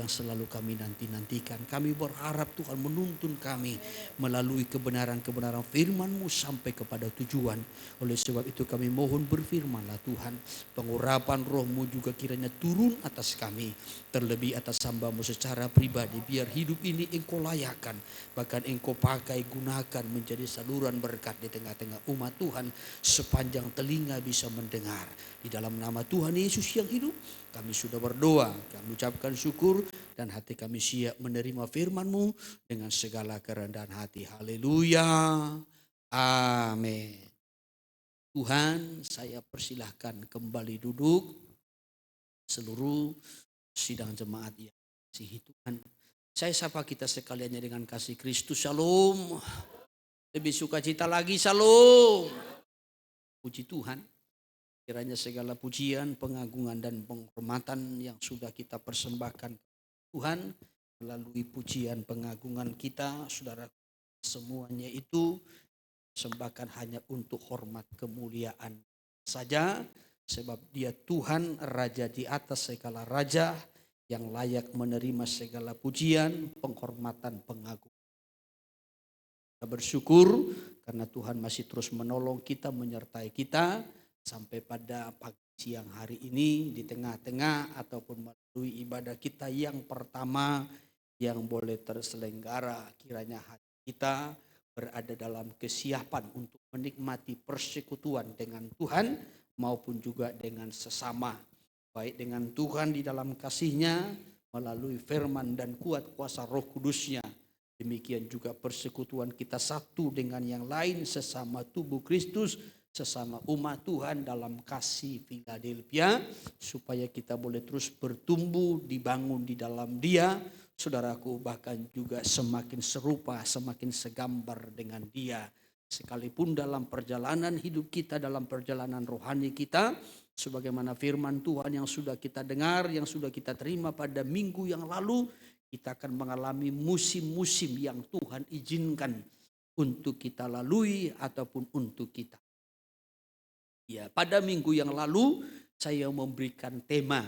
yang selalu kami nanti-nantikan. Kami berharap Tuhan menuntun kami melalui kebenaran-kebenaran firman-Mu sampai kepada tujuan. Oleh sebab itu kami mohon berfirman-Lah Tuhan. Pengurapan Roh-Mu juga kiranya turun atas kami. Terlebih atas hamba-Mu secara pribadi. Biar hidup ini Engkau layakan. Bahkan Engkau pakai gunakan menjadi saluran berkat di tengah-tengah umat Tuhan. Sepanjang telinga bisa mendengar. Di dalam nama Tuhan Yesus yang hidup, kami sudah berdoa, kami ucapkan syukur dan hati kami siap menerima firman-Mu dengan segala kerendahan hati. Haleluya. Amin. Tuhan, saya persilahkan kembali duduk seluruh sidang jemaat yang kasih Tuhan. Saya sapa kita sekaliannya dengan kasih Kristus. Shalom. Lebih sukacita lagi. Shalom. Puji Tuhan. Kiranya segala pujian, pengagungan dan penghormatan yang sudah kita persembahkan Tuhan melalui pujian pengagungan kita, saudara, semuanya itu persembahkan hanya untuk hormat kemuliaan saja, sebab Dia Tuhan Raja di atas segala raja yang layak menerima segala pujian, penghormatan, pengagungan. Kita bersyukur karena Tuhan masih terus menolong kita, menyertai kita sampai pada pagi siang hari ini di tengah-tengah ataupun melalui ibadah kita yang pertama yang boleh terselenggara. Kiranya hati kita berada dalam kesiapan untuk menikmati persekutuan dengan Tuhan maupun juga dengan sesama. Baik dengan Tuhan di dalam kasih-Nya melalui firman dan kuat kuasa Roh Kudus-Nya. Demikian juga persekutuan kita satu dengan yang lain sesama tubuh Kristus, sesama umat Tuhan dalam kasih Philadelphia, supaya kita boleh terus bertumbuh, dibangun di dalam Dia, saudaraku, bahkan juga semakin serupa, semakin segambar dengan Dia. Sekalipun dalam perjalanan hidup kita, dalam perjalanan rohani kita, sebagaimana firman Tuhan yang sudah kita dengar, yang sudah kita terima pada minggu yang lalu, kita akan mengalami musim-musim yang Tuhan izinkan untuk kita lalui ataupun untuk kita. Ya, pada minggu yang lalu saya memberikan tema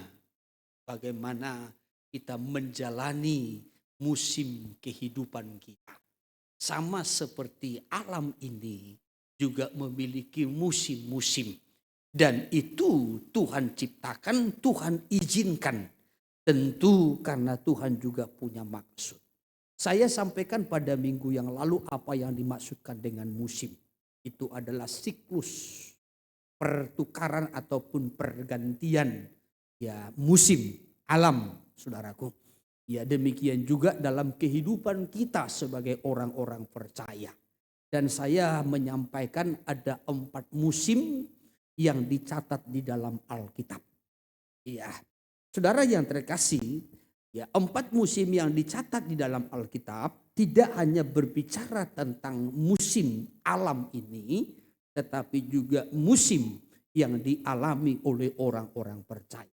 bagaimana kita menjalani musim kehidupan kita. Sama seperti alam ini juga memiliki musim-musim. Dan itu Tuhan ciptakan, Tuhan izinkan. Tentu karena Tuhan juga punya maksud. Saya sampaikan pada minggu yang lalu apa yang dimaksudkan dengan musim. Itu adalah siklus pertukaran ataupun pergantian ya musim alam, saudaraku. Ya, demikian juga dalam kehidupan kita sebagai orang-orang percaya. Dan saya menyampaikan ada 4 musim yang dicatat di dalam Alkitab. Ya, saudara yang terkasih, ya 4 musim yang dicatat di dalam Alkitab tidak hanya berbicara tentang musim alam ini, tetapi juga musim yang dialami oleh orang-orang percaya.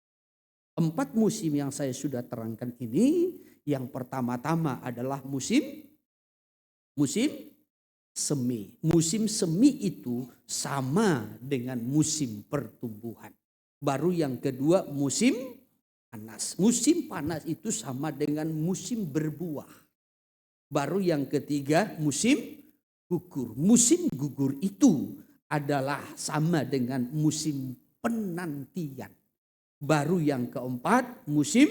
4 musim yang saya sudah terangkan ini, yang pertama-tama adalah musim semi. Musim semi itu sama dengan musim pertumbuhan. Baru yang kedua musim panas. Musim panas itu sama dengan musim berbuah. Baru yang ketiga musim gugur. Musim gugur itu adalah sama dengan musim penantian. Baru yang keempat musim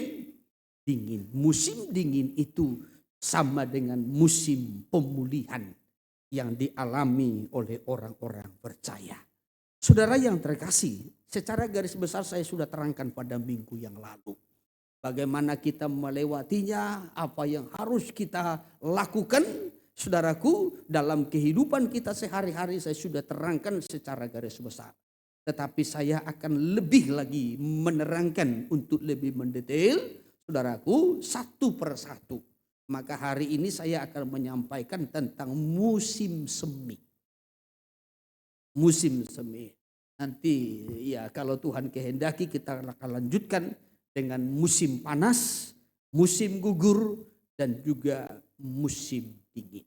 dingin. Musim dingin itu sama dengan musim pemulihan yang dialami oleh orang-orang percaya. Saudara yang terkasih, secara garis besar saya sudah terangkan pada minggu yang lalu. Bagaimana kita melewatinya, apa yang harus kita lakukan, saudaraku, dalam kehidupan kita sehari-hari saya sudah terangkan secara garis besar. Tetapi saya akan lebih lagi menerangkan untuk lebih mendetail, saudaraku, satu persatu. Maka hari ini saya akan menyampaikan tentang musim semi. Musim semi. Nanti ya kalau Tuhan kehendaki kita akan lanjutkan dengan musim panas, musim gugur, dan juga musim dingin.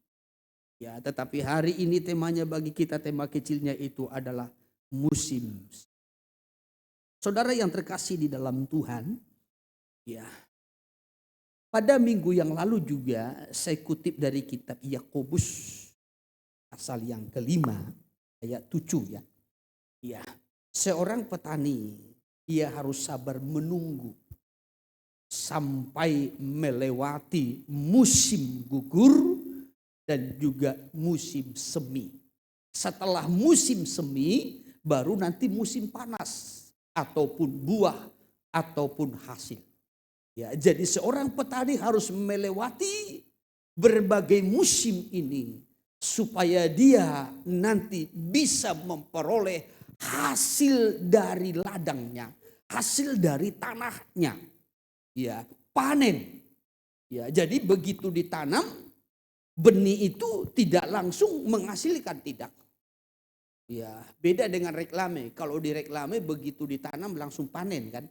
Ya, tetapi hari ini temanya bagi kita, tema kecilnya itu adalah musim. Saudara yang terkasih di dalam Tuhan, ya, Pada minggu yang lalu juga saya kutip dari kitab Yakobus pasal yang kelima ayat 7 ya. Ya, seorang petani ia harus sabar menunggu sampai melewati musim gugur dan juga musim semi. Setelah musim semi baru nanti musim panas ataupun buah ataupun hasil. Ya, jadi seorang petani harus melewati berbagai musim ini supaya dia nanti bisa memperoleh hasil dari ladangnya, hasil dari tanahnya. Ya, panen. Ya, jadi begitu ditanam, benih itu tidak langsung menghasilkan, tidak. Ya, beda dengan reklame. Kalau di reklame begitu ditanam langsung panen kan?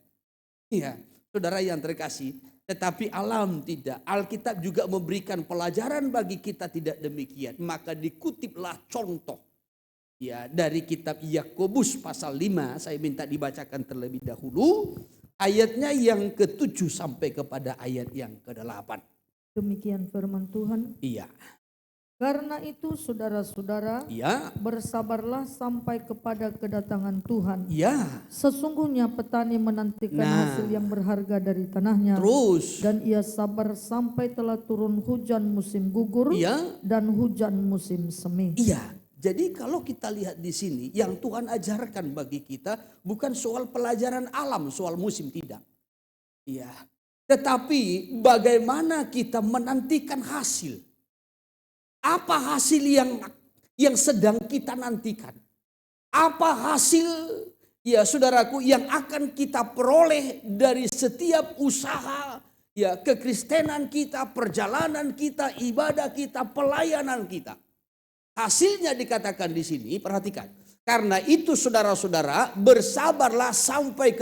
Ya, saudara yang terkasih, tetapi alam tidak. Alkitab juga memberikan pelajaran bagi kita tidak demikian. Maka dikutiplah contoh ya dari kitab Yakobus pasal 5. Saya minta dibacakan terlebih dahulu ayatnya yang ke-7 sampai kepada ayat yang ke-8. Demikian firman Tuhan. Iya. Karena itu saudara-saudara, Iya. bersabarlah sampai kepada kedatangan Tuhan. Iya. Sesungguhnya petani menantikan hasil yang berharga dari tanahnya. Terus. Dan ia sabar sampai telah turun hujan musim gugur. Iya. Dan hujan musim semi. Iya. Jadi kalau kita lihat di sini yang Tuhan ajarkan bagi kita bukan soal pelajaran alam, soal musim, tidak. Iya. Tetapi bagaimana kita menantikan hasil. Apa hasil yang sedang kita nantikan? Apa hasil ya saudaraku yang akan kita peroleh dari setiap usaha ya kekristenan kita, perjalanan kita, ibadah kita, pelayanan kita? Hasilnya dikatakan di sini, perhatikan. Karena itu saudara-saudara, bersabarlah sampai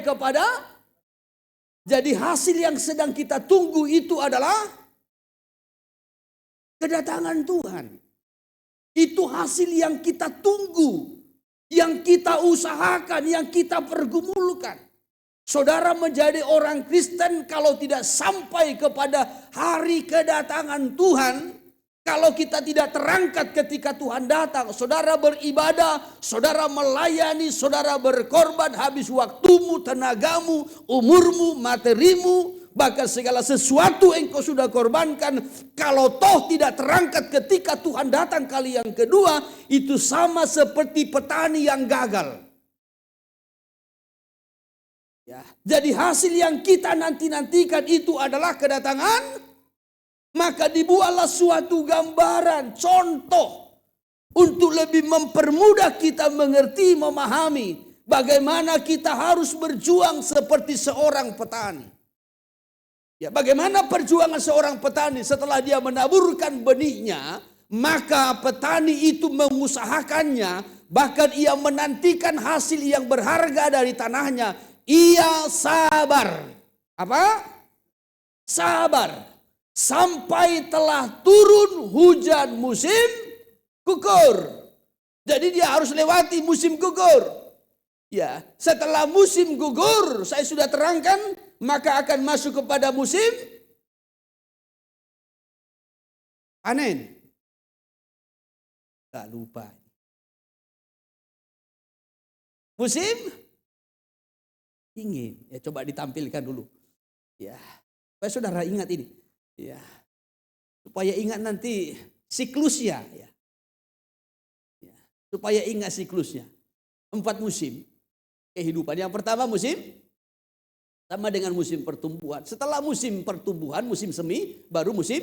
kepada jadi hasil yang sedang kita tunggu itu adalah kedatangan Tuhan. Itu hasil yang kita tunggu, yang kita usahakan, yang kita pergumulkan. Saudara menjadi orang Kristen kalau tidak sampai kepada hari kedatangan Tuhan, kalau kita tidak terangkat ketika Tuhan datang, saudara beribadah, saudara melayani, saudara berkorban, habis waktumu, tenagamu, umurmu, materimu, bahkan segala sesuatu engkau sudah korbankan. Kalau toh tidak terangkat ketika Tuhan datang kali yang kedua, itu sama seperti petani yang gagal. Ya, jadi hasil yang kita nantikan itu adalah kedatangan. Maka dibuatlah suatu gambaran, contoh untuk lebih mempermudah kita mengerti, memahami bagaimana kita harus berjuang seperti seorang petani. Ya, bagaimana perjuangan seorang petani setelah dia menaburkan benihnya, maka petani itu mengusahakannya, bahkan ia menantikan hasil yang berharga dari tanahnya. Ia sabar. Apa? Sabar. Sampai telah turun hujan musim gugur. Jadi dia harus lewati musim gugur. Ya, setelah musim gugur, saya sudah terangkan, maka akan masuk kepada musim panen. Tak lupa. Musim dingin. Ya, coba ditampilkan dulu. Ya, supaya saudara ingat ini. Ya, supaya ingat nanti siklusnya, ya. Ya, supaya ingat siklusnya. 4 musim kehidupan. Yang pertama musim sama dengan musim pertumbuhan. Setelah musim pertumbuhan, musim semi, baru musim.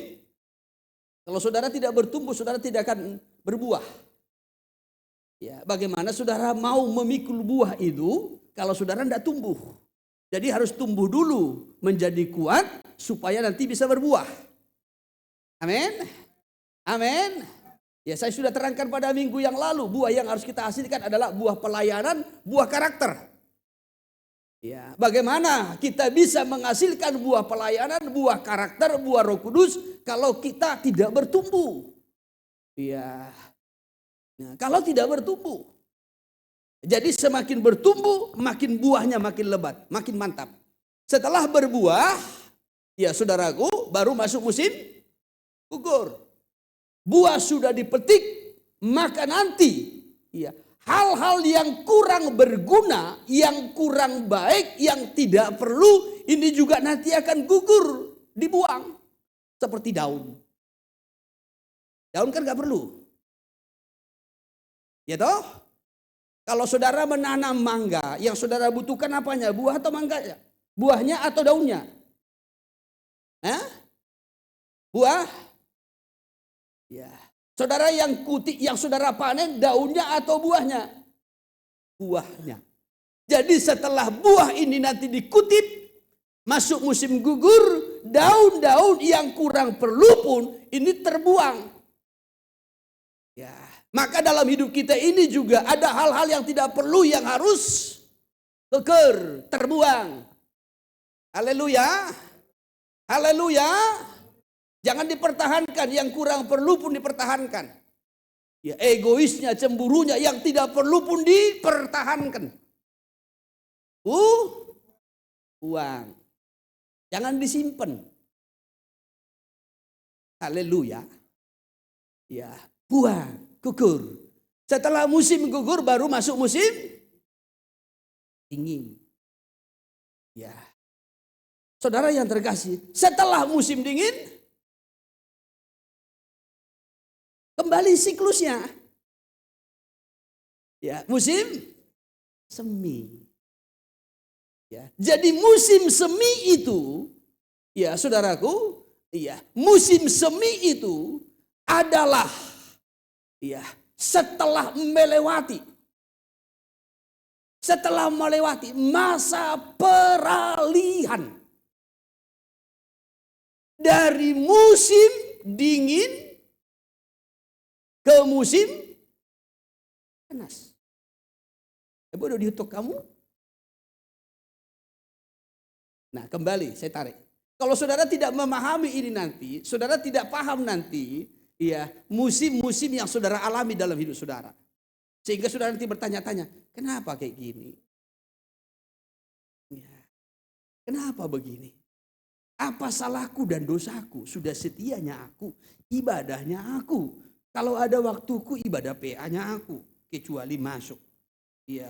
Kalau saudara tidak bertumbuh, saudara tidak akan berbuah. Ya, bagaimana saudara mau memikul buah itu kalau saudara tidak tumbuh? Jadi harus tumbuh dulu menjadi kuat supaya nanti bisa berbuah. Amin. Amin. Ya, saya sudah terangkan pada minggu yang lalu, buah yang harus kita hasilkan adalah buah pelayanan, buah karakter. Ya, bagaimana kita bisa menghasilkan buah pelayanan, buah karakter, buah Roh Kudus kalau kita tidak bertumbuh? Ya. Nah, kalau tidak bertumbuh. Jadi semakin bertumbuh, makin buahnya makin lebat, makin mantap. Setelah berbuah, ya saudaraku, baru masuk musim gugur. Buah sudah dipetik, maka nanti ya hal-hal yang kurang berguna, yang kurang baik, yang tidak perlu, ini juga nanti akan gugur, dibuang. Seperti daun. Daun kan gak perlu. Ya toh? Kalau saudara menanam mangga, yang saudara butuhkan apanya? Buah atau mangganya? Buahnya atau daunnya? Hah? Buah? Ya. Saudara yang saudara panen, daunnya atau buahnya? Buahnya. Jadi setelah buah ini nanti dikutip, masuk musim gugur, daun-daun yang kurang perlu pun ini terbuang. Ya, maka dalam hidup kita ini juga ada hal-hal yang tidak perlu yang harus gugur, terbuang. Haleluya. Haleluya. Jangan dipertahankan, yang kurang perlu pun dipertahankan. Ya, egoisnya, cemburunya yang tidak perlu pun dipertahankan. Uang. Jangan disimpan. Haleluya. Ya, buang, gugur. Setelah musim gugur baru masuk musim dingin. Ya. Saudara yang terkasih, setelah musim dingin kembali siklusnya. Ya, musim semi. Ya, jadi musim semi itu, ya saudaraku, ya, musim semi itu adalah ya setelah melewati masa peralihan dari musim dingin ke musim panas. Bodoh diutuk kamu. Nah, kembali saya tarik. Kalau saudara tidak memahami ini nanti, saudara tidak paham nanti, ya, musim-musim yang saudara alami dalam hidup saudara. Sehingga saudara nanti bertanya-tanya, kenapa kayak gini? Ya, kenapa begini? Apa salahku dan dosaku? Sudah setianya aku, ibadahnya aku. Kalau ada waktuku, ibadah PA-nya aku, kecuali masuk. Ya,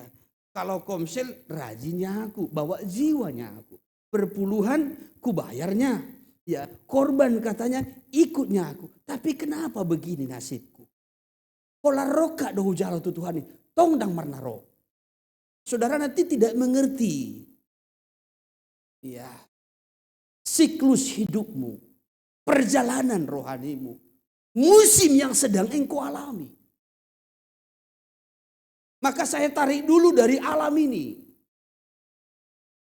kalau komsel rajinnya aku, bawa jiwanya aku. Perpuluhan ku bayarnya. Ya, korban katanya ikutnya aku. Tapi kenapa begini nasibku? Pola roka dohu jalo tu Tuhan ini. Tong dang marnaro. Saudara nanti tidak mengerti. Ya, siklus hidupmu. Perjalanan rohanimu. Musim yang sedang engkau alami. Maka saya tarik dulu dari alam ini.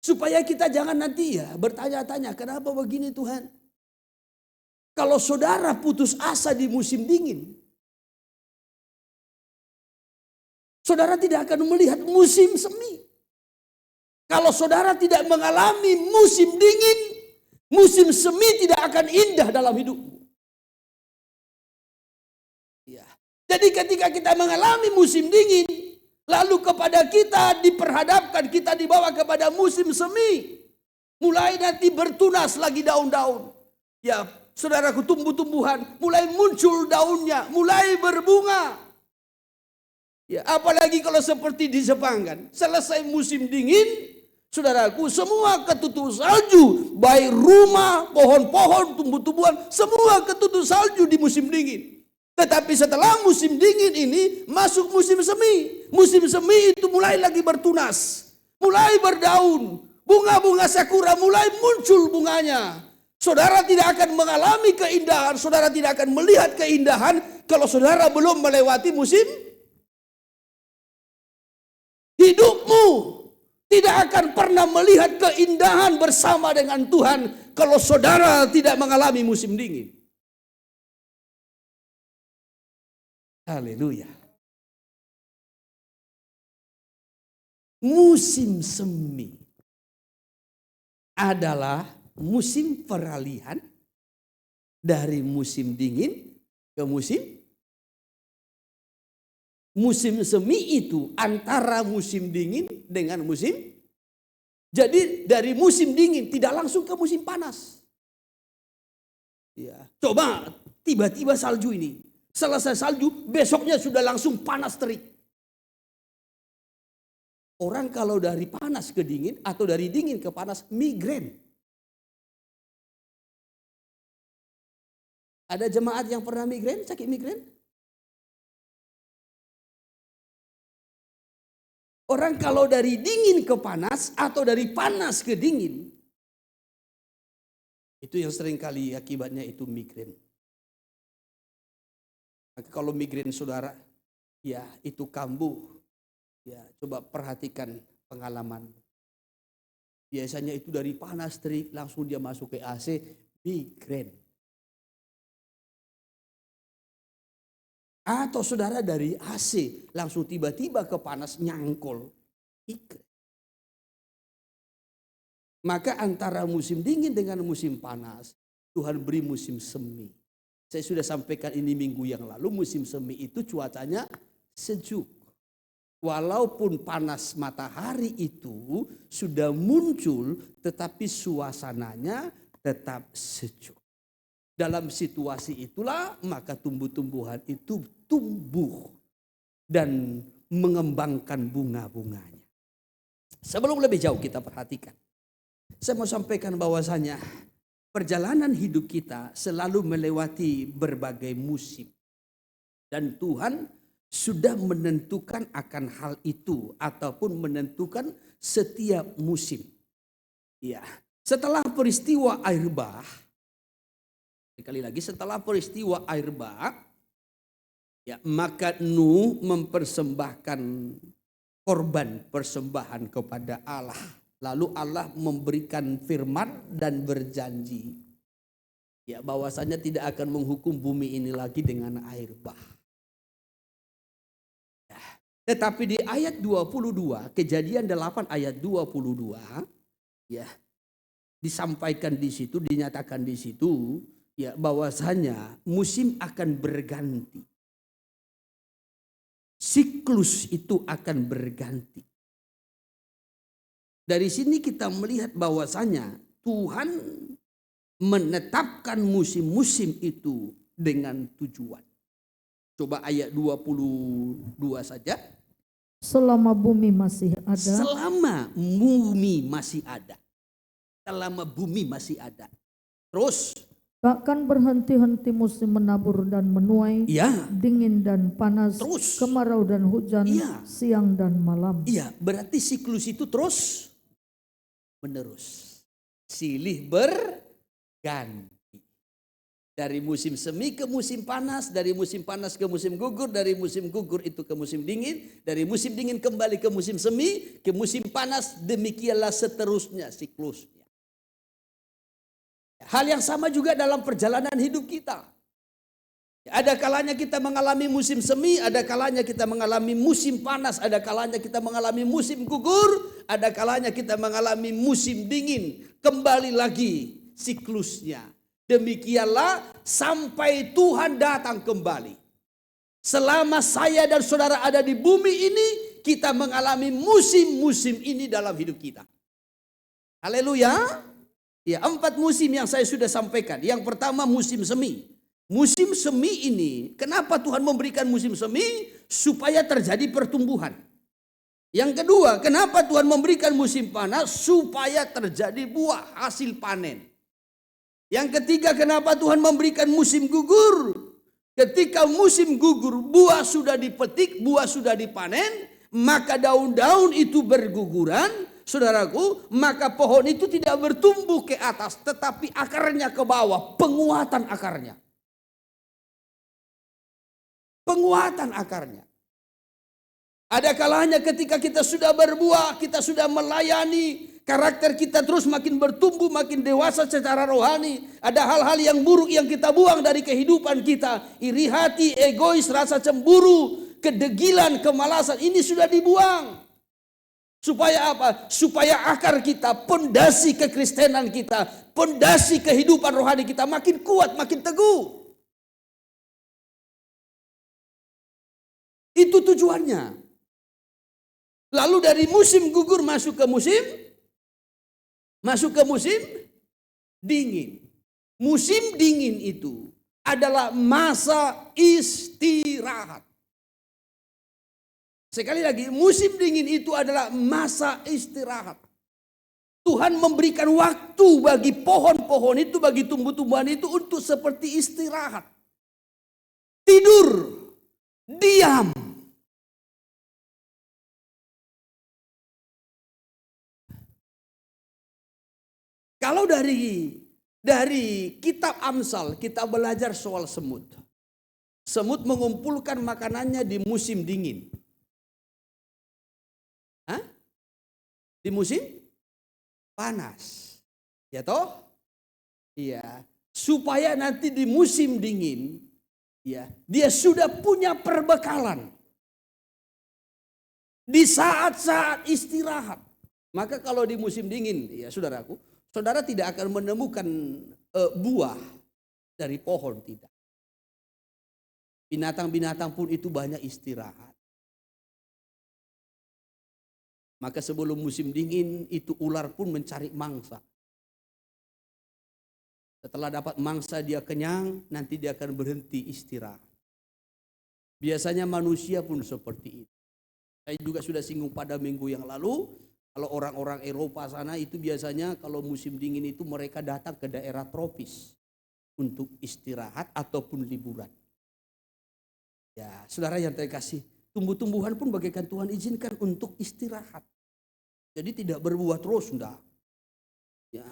Supaya kita jangan nanti ya bertanya-tanya, kenapa begini Tuhan? Kalau saudara putus asa di musim dingin, saudara tidak akan melihat musim semi. Kalau saudara tidak mengalami musim dingin, musim semi tidak akan indah dalam hidupmu. Ya. Jadi ketika kita mengalami musim dingin, lalu kepada kita diperhadapkan, kita dibawa kepada musim semi. Mulai nanti bertunas lagi daun-daun. Ya, saudaraku, tumbuh-tumbuhan mulai muncul daunnya, mulai berbunga. Ya, apalagi kalau seperti di Jepang kan, selesai musim dingin, saudaraku, semua ketutup salju, baik rumah, pohon-pohon, tumbuh-tumbuhan, semua ketutup salju di musim dingin. Tetapi setelah musim dingin ini masuk musim semi. Musim semi itu mulai lagi bertunas. Mulai berdaun. Bunga-bunga sakura mulai muncul bunganya. Saudara tidak akan mengalami keindahan. Saudara tidak akan melihat keindahan kalau saudara belum melewati musim. Hidupmu tidak akan pernah melihat keindahan bersama dengan Tuhan kalau saudara tidak mengalami musim dingin. Haleluya. Musim semi adalah musim peralihan dari musim dingin ke musim semi itu antara musim dingin dengan musim Jadi dari musim dingin tidak langsung ke musim panas. Ya, coba tiba-tiba salju ini. Selesai salju, besoknya sudah langsung panas terik. Orang kalau dari panas ke dingin atau dari dingin ke panas, migrain. Ada jemaat yang pernah migrain, sakit migrain? Orang kalau dari dingin ke panas atau dari panas ke dingin, itu yang sering kali akibatnya itu migrain. Kalau migrain saudara, ya itu kambuh. Ya, coba perhatikan pengalaman. Biasanya itu dari panas terik langsung dia masuk ke AC, migrain. Atau saudara dari AC langsung tiba-tiba ke panas nyangkol. Maka antara musim dingin dengan musim panas, Tuhan beri musim semi. Saya sudah sampaikan ini minggu yang lalu, musim semi itu cuacanya sejuk. Walaupun panas matahari itu sudah muncul, tetapi suasananya tetap sejuk. Dalam situasi itulah maka tumbuh-tumbuhan itu tumbuh dan mengembangkan bunga-bunganya. Sebelum lebih jauh kita perhatikan, saya mau sampaikan bahwasanya perjalanan hidup kita selalu melewati berbagai musim. Dan Tuhan sudah menentukan akan hal itu ataupun menentukan setiap musim. Ya, setelah peristiwa air bah, sekali lagi setelah peristiwa air bah, ya, maka Nuh mempersembahkan korban persembahan kepada Allah. Lalu Allah memberikan firman dan berjanji, ya, bahwasanya tidak akan menghukum bumi ini lagi dengan air bah. Ya. Tetapi di ayat 22, Kejadian 8 ayat 22, ya, disampaikan di situ, dinyatakan di situ, ya, bahwasanya musim akan berganti. Siklus itu akan berganti. Dari sini kita melihat bahwasanya Tuhan menetapkan musim-musim itu dengan tujuan. Coba ayat 22 saja. Selama bumi masih ada. Selama bumi masih ada. Selama bumi masih ada. Terus. Takkan berhenti-henti musim menabur dan menuai, Ya. Dingin dan panas, Terus. Kemarau dan hujan, Ya. Siang dan malam. Iya, berarti siklus itu terus menerus. Silih berganti. Dari musim semi ke musim panas, dari musim panas ke musim gugur, dari musim gugur itu ke musim dingin, dari musim dingin kembali ke musim semi, ke musim panas, demikianlah seterusnya siklusnya. Hal yang sama juga dalam perjalanan hidup kita. Ada kalanya kita mengalami musim semi, ada kalanya kita mengalami musim panas, ada kalanya kita mengalami musim gugur, ada kalanya kita mengalami musim dingin. Kembali lagi siklusnya. Demikianlah sampai Tuhan datang kembali. Selama saya dan saudara ada di bumi ini, kita mengalami musim-musim ini dalam hidup kita. Haleluya. Ya, 4 musim yang saya sudah sampaikan. Yang pertama musim semi. Musim semi ini, kenapa Tuhan memberikan musim semi? Supaya terjadi pertumbuhan. Yang kedua, kenapa Tuhan memberikan musim panas? Supaya terjadi buah, hasil panen. Yang ketiga, kenapa Tuhan memberikan musim gugur? Ketika musim gugur, buah sudah dipetik, buah sudah dipanen, maka daun-daun itu berguguran, saudaraku, maka pohon itu tidak bertumbuh ke atas, tetapi akarnya ke bawah, penguatan akarnya. Penguatan akarnya. Ada kalanya ketika kita sudah berbuah, kita sudah melayani, karakter kita terus makin bertumbuh, makin dewasa secara rohani. Ada hal-hal yang buruk yang kita buang dari kehidupan kita. Iri hati, egois, rasa cemburu, kedegilan, kemalasan, ini sudah dibuang. Supaya apa? Supaya akar kita, pondasi kekristenan kita, pondasi kehidupan rohani kita makin kuat, makin teguh. Itu tujuannya. Lalu dari musim gugur masuk ke musim Masuk ke musim dingin. Musim dingin itu adalah masa istirahat. Sekali lagi, musim dingin itu adalah masa istirahat. Tuhan memberikan waktu bagi pohon-pohon itu, bagi tumbuh-tumbuhan itu untuk seperti istirahat. Tidur, diam. Kalau dari kitab Amsal kita belajar soal semut. Semut mengumpulkan makanannya di musim dingin. Hah? Di musim panas. Ya toh? Iya. Supaya nanti di musim dingin, ya, dia sudah punya perbekalan. Di saat-saat istirahat. Maka kalau di musim dingin, ya saudaraku, saudara tidak akan menemukan buah dari pohon, tidak. Binatang-binatang pun itu banyak istirahat. Maka sebelum musim dingin itu ular pun mencari mangsa. Setelah dapat mangsa dia kenyang, nanti dia akan berhenti istirahat. Biasanya manusia pun seperti itu. Saya juga sudah singgung pada minggu yang lalu, kalau orang-orang Eropa sana itu biasanya kalau musim dingin itu mereka datang ke daerah tropis untuk istirahat ataupun liburan. Ya, saudara yang terkasih, tumbuh-tumbuhan pun bagaikan Tuhan izinkan untuk istirahat. Jadi tidak berbuah terus, enggak. Ya,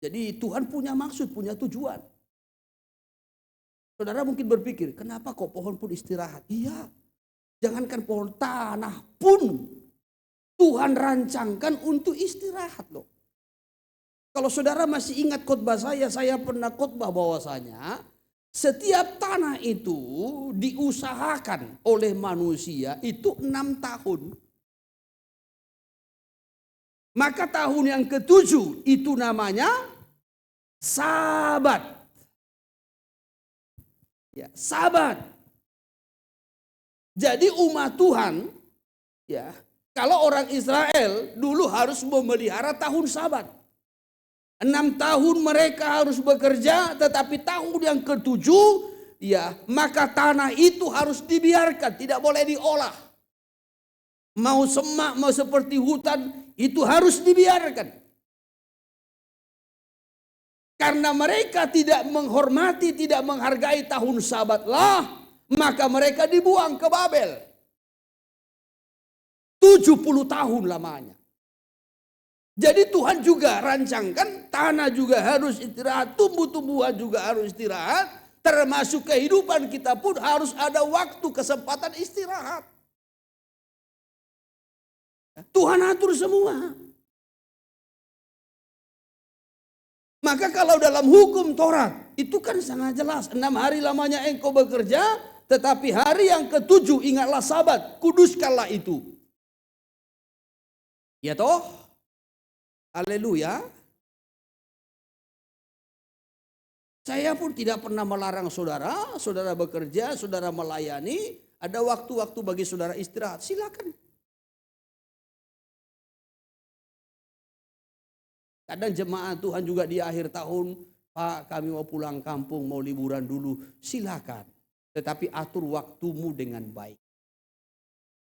jadi Tuhan punya maksud, punya tujuan. Saudara mungkin berpikir, kenapa kok pohon pun istirahat? Iya, jangankan pohon, tanah pun Tuhan rancangkan untuk istirahat loh. Kalau saudara masih ingat khotbah saya pernah khotbah bahwasanya setiap tanah itu diusahakan oleh manusia itu 6 tahun. Maka tahun yang ke-7 itu namanya Sabat. Ya, Sabat. Jadi umat Tuhan, ya, kalau orang Israel dulu harus memelihara tahun Sabat. 6 tahun mereka harus bekerja, tetapi tahun yang ke-7, ya, maka tanah itu harus dibiarkan, tidak boleh diolah. Mau semak, mau seperti hutan, itu harus dibiarkan. Karena mereka tidak menghormati, tidak menghargai tahun Sabat lah, maka mereka dibuang ke Babel. 70 tahun lamanya. Jadi Tuhan juga rancangkan tanah juga harus istirahat, tumbuh-tumbuhan juga harus istirahat, termasuk kehidupan kita pun harus ada waktu kesempatan istirahat. Tuhan atur semua. Maka kalau dalam hukum Taurat itu kan sangat jelas, 6 hari lamanya engkau bekerja, tetapi hari yang ke-7 ingatlah Sabat, kuduskanlah itu. Ya toh? Haleluya. Saya pun tidak pernah melarang saudara, saudara bekerja, saudara melayani, ada waktu-waktu bagi saudara istirahat, silakan. Kadang jemaat Tuhan juga di akhir tahun, Pak kami mau pulang kampung, mau liburan dulu, silakan. Tetapi atur waktumu dengan baik.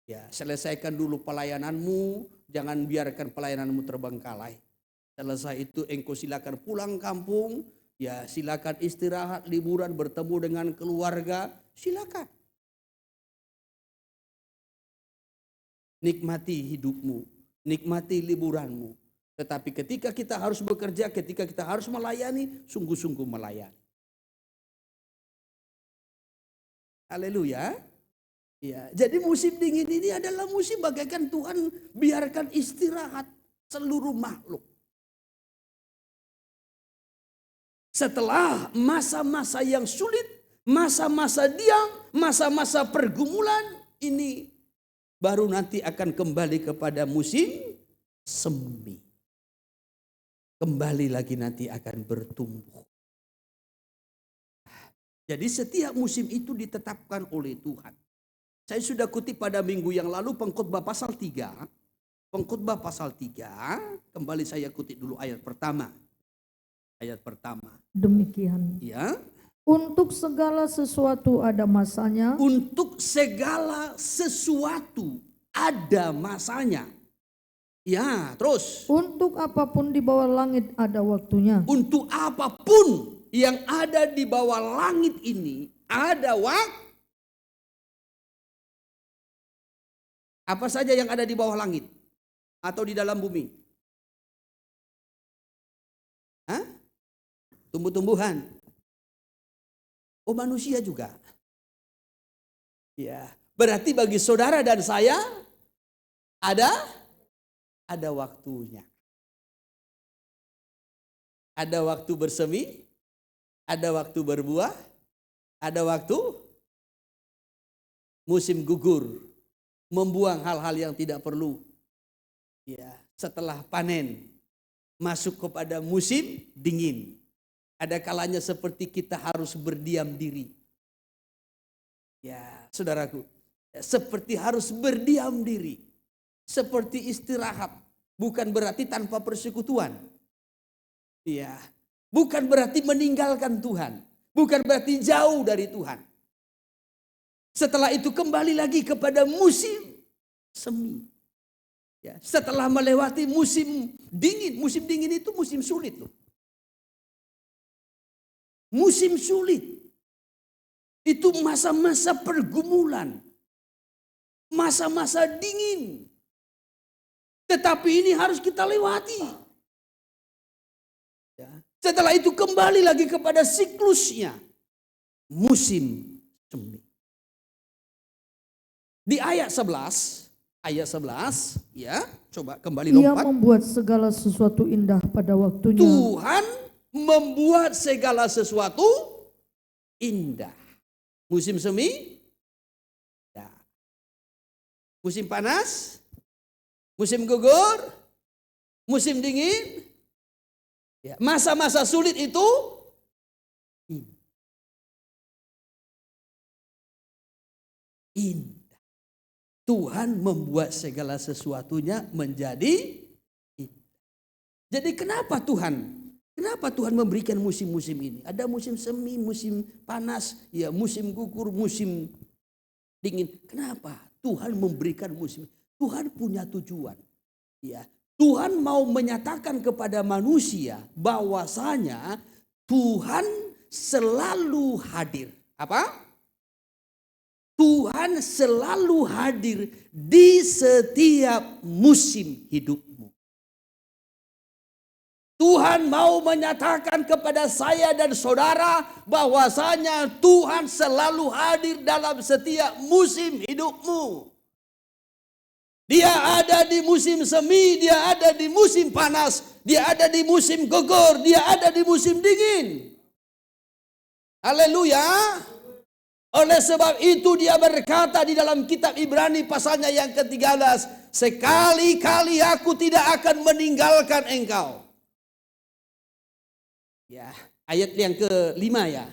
Ya, selesaikan dulu pelayananmu, jangan biarkan pelayananmu terbengkalai. Selesai itu engkau silakan pulang kampung, ya silakan istirahat, liburan, bertemu dengan keluarga, silakan. Nikmati hidupmu, nikmati liburanmu. Tetapi ketika kita harus bekerja, ketika kita harus melayani, sungguh-sungguh melayani. Haleluya. Ya, jadi musim dingin ini adalah musim bagaikan Tuhan biarkan istirahat seluruh makhluk. Setelah masa-masa yang sulit, masa-masa diam, masa-masa pergumulan, ini baru nanti akan kembali kepada musim semi. Kembali lagi nanti akan bertumbuh. Jadi setiap musim itu ditetapkan oleh Tuhan. Saya sudah kutip pada minggu yang lalu pengkhotbah pasal 3. Pengkhotbah pasal 3, kembali saya kutip dulu ayat pertama. Ayat pertama. Demikian. Ya. Untuk segala sesuatu ada masanya. Untuk segala sesuatu ada masanya. Ya, terus. Untuk apapun di bawah langit ada waktunya. Untuk apapun yang ada di bawah langit ini ada waktu. Apa saja yang ada di bawah langit atau di dalam bumi? Hah? Tumbuh-tumbuhan. Oh, manusia juga. Ya, berarti bagi saudara dan saya ada waktunya. Ada waktu bersemi, ada waktu berbuah, ada waktu musim gugur, membuang hal-hal yang tidak perlu. Ya, setelah panen masuk kepada musim dingin. Ada kalanya seperti kita harus berdiam diri. Ya, saudaraku, seperti harus berdiam diri. Seperti istirahat, bukan berarti tanpa persekutuan. Ya, bukan berarti meninggalkan Tuhan, bukan berarti jauh dari Tuhan. Setelah itu kembali lagi kepada musim semi. Ya, setelah melewati musim dingin itu musim sulit loh. Musim sulit. Itu masa-masa pergumulan. Masa-masa dingin. Tetapi ini harus kita lewati. Ya. Setelah itu kembali lagi kepada siklusnya. Musim semi. Di ayat 11 ya, coba kembali lompat. Ia membuat segala sesuatu indah pada waktunya. Tuhan membuat segala sesuatu indah. Musim semi, ya. Musim panas, musim gugur, musim dingin, ya. Masa-masa sulit itu indah. Tuhan membuat segala sesuatunya menjadi indah. Jadi kenapa Tuhan memberikan musim-musim ini? Ada musim semi, musim panas, ya musim gugur, musim dingin. Kenapa Tuhan memberikan musim? Tuhan punya tujuan. Ya, Tuhan mau menyatakan kepada manusia bahwasanya Tuhan selalu hadir. Apa? Tuhan selalu hadir di setiap musim hidupmu. Tuhan mau menyatakan kepada saya dan saudara bahwasanya Tuhan selalu hadir dalam setiap musim hidupmu. Dia ada di musim semi, dia ada di musim panas, dia ada di musim gugur, dia ada di musim dingin. Haleluya. Oleh sebab itu dia berkata di dalam kitab Ibrani pasalnya yang ke-13, sekali-kali aku tidak akan meninggalkan engkau. Ya, ayat yang ke-5 ya.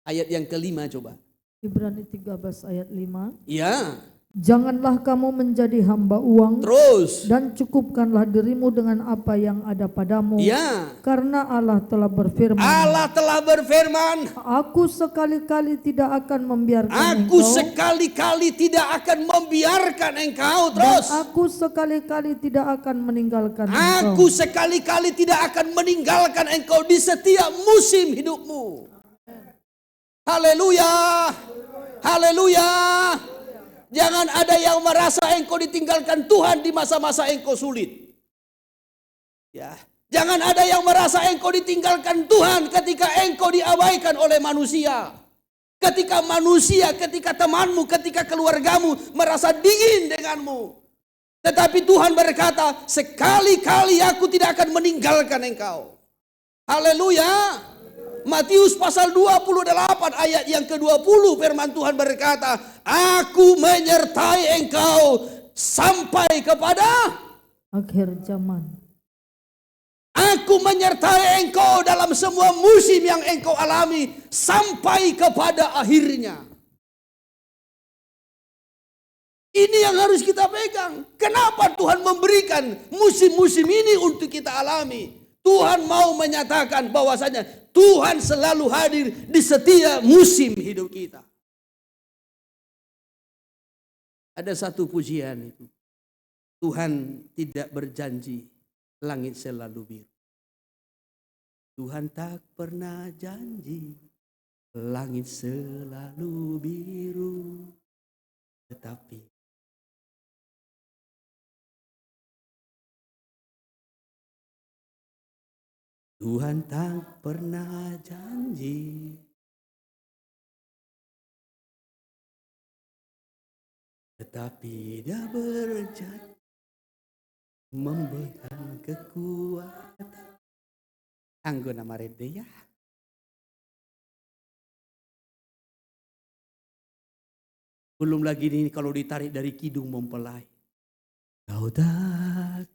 Ayat yang ke-5 coba. Ibrani 13 ayat 5. Ya. Janganlah kamu menjadi hamba uang. Terus. Dan cukupkanlah dirimu dengan apa yang ada padamu. Ya. Karena Allah telah berfirman. Allah telah berfirman. Aku sekali-kali tidak akan membiarkan Aku engkau. sekali-kali tidak akan membiarkan engkau. Terus. Dan aku sekali-kali tidak akan meninggalkan Aku engkau. sekali-kali tidak akan meninggalkan engkau di setiap musim hidupmu. Haleluya. Haleluya. Jangan ada yang merasa engkau ditinggalkan Tuhan di masa-masa engkau sulit. Ya. Jangan ada yang merasa engkau ditinggalkan Tuhan ketika engkau diabaikan oleh manusia. Ketika manusia, ketika temanmu, ketika keluargamu merasa dingin denganmu. Tetapi Tuhan berkata, sekali-kali aku tidak akan meninggalkan engkau. Haleluya. Matius pasal 28 ayat yang ke-20 firman Tuhan berkata, aku menyertai engkau sampai kepada akhir zaman. Aku menyertai engkau dalam semua musim yang engkau alami sampai kepada akhirnya. Ini yang harus kita pegang. Kenapa Tuhan memberikan musim-musim ini untuk kita alami? Tuhan mau menyatakan bahwasanya Tuhan selalu hadir di setiap musim hidup kita. Ada satu pujian itu. Tuhan tidak berjanji langit selalu biru. Tuhan tak pernah janji langit selalu biru. Tetapi Tuhan tak pernah janji tetapi Dia berjanji memberikan kekuatan. Anggo nama rede ya. Belum lagi ini kalau ditarik dari kidung mempelai. Kau tak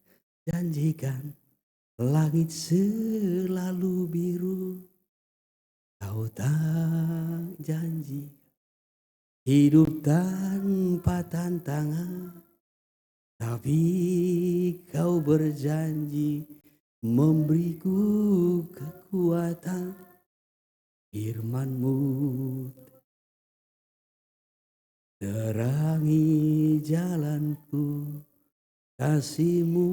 janjikan langit selalu biru. Kau tak janji hidup tanpa tantangan. Tapi kau berjanji memberiku kekuatan. Firman-Mu terangi jalanku. Kasih-Mu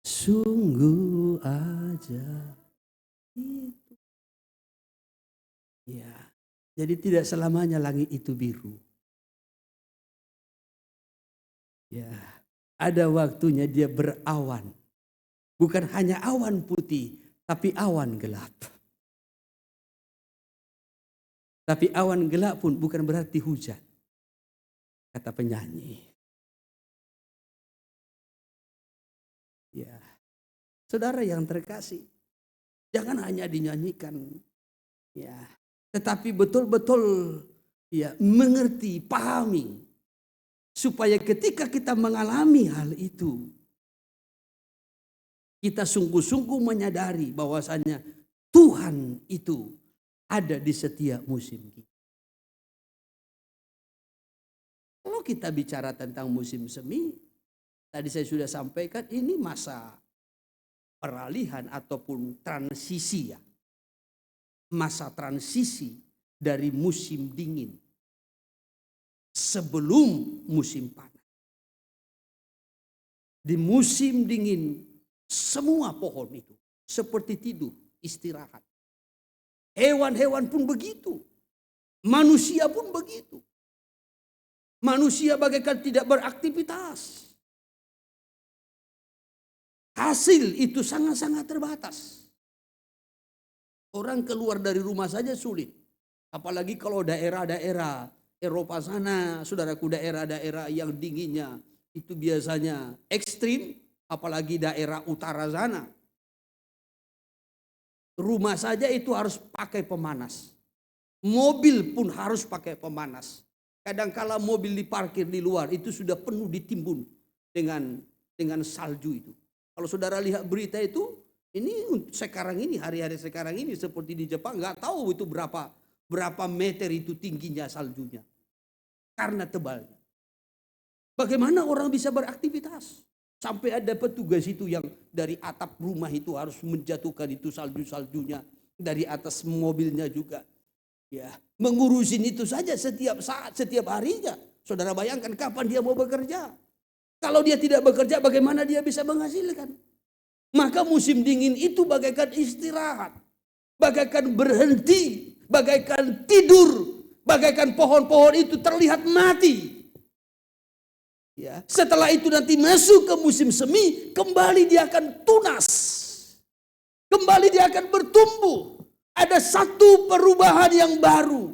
sungguh aja. Itu. Ya. Jadi tidak selamanya langit itu biru. Ya. Ada waktunya dia berawan. Bukan hanya awan putih, tapi awan gelap. Tapi awan gelap pun bukan berarti hujan. Kata penyanyi. Ya. Saudara yang terkasih, jangan hanya dinyanyikan. Ya. Tetapi betul-betul ya mengerti, pahami. Supaya ketika kita mengalami hal itu, kita sungguh-sungguh menyadari bahwasanya Tuhan itu ada di setiap musim kita. Kalau kita bicara tentang musim semi, tadi saya sudah sampaikan ini masa peralihan ataupun transisi ya. Masa transisi dari musim dingin sebelum musim panas. Di musim dingin semua pohon itu seperti tidur, istirahat. Hewan-hewan pun begitu. Manusia pun begitu. Manusia bagaikan tidak beraktivitas. Hasil itu sangat-sangat terbatas. Orang keluar dari rumah saja sulit. Apalagi kalau daerah-daerah Eropa sana, saudaraku, daerah-daerah yang dinginnya itu biasanya ekstrim. Apalagi daerah utara sana. Rumah saja itu harus pakai pemanas. Mobil pun harus pakai pemanas. Kadangkala mobil diparkir di luar itu sudah penuh ditimbun dengan salju itu. Kalau saudara lihat berita itu, ini sekarang ini, hari-hari sekarang ini seperti di Jepang, nggak tahu itu berapa meter itu tingginya saljunya. Karena tebalnya. Bagaimana orang bisa beraktivitas? Sampai ada petugas itu yang dari atap rumah itu harus menjatuhkan itu salju-saljunya. Dari atas mobilnya juga. Ya, mengurusin itu saja setiap saat, setiap harinya. Saudara bayangkan kapan dia mau bekerja. Kalau dia tidak bekerja bagaimana dia bisa menghasilkan. Maka musim dingin itu bagaikan istirahat. Bagaikan berhenti. Bagaikan tidur. Bagaikan pohon-pohon itu terlihat mati. Ya, setelah itu nanti masuk ke musim semi, kembali dia akan tunas. Kembali dia akan bertumbuh. Ada satu perubahan yang baru.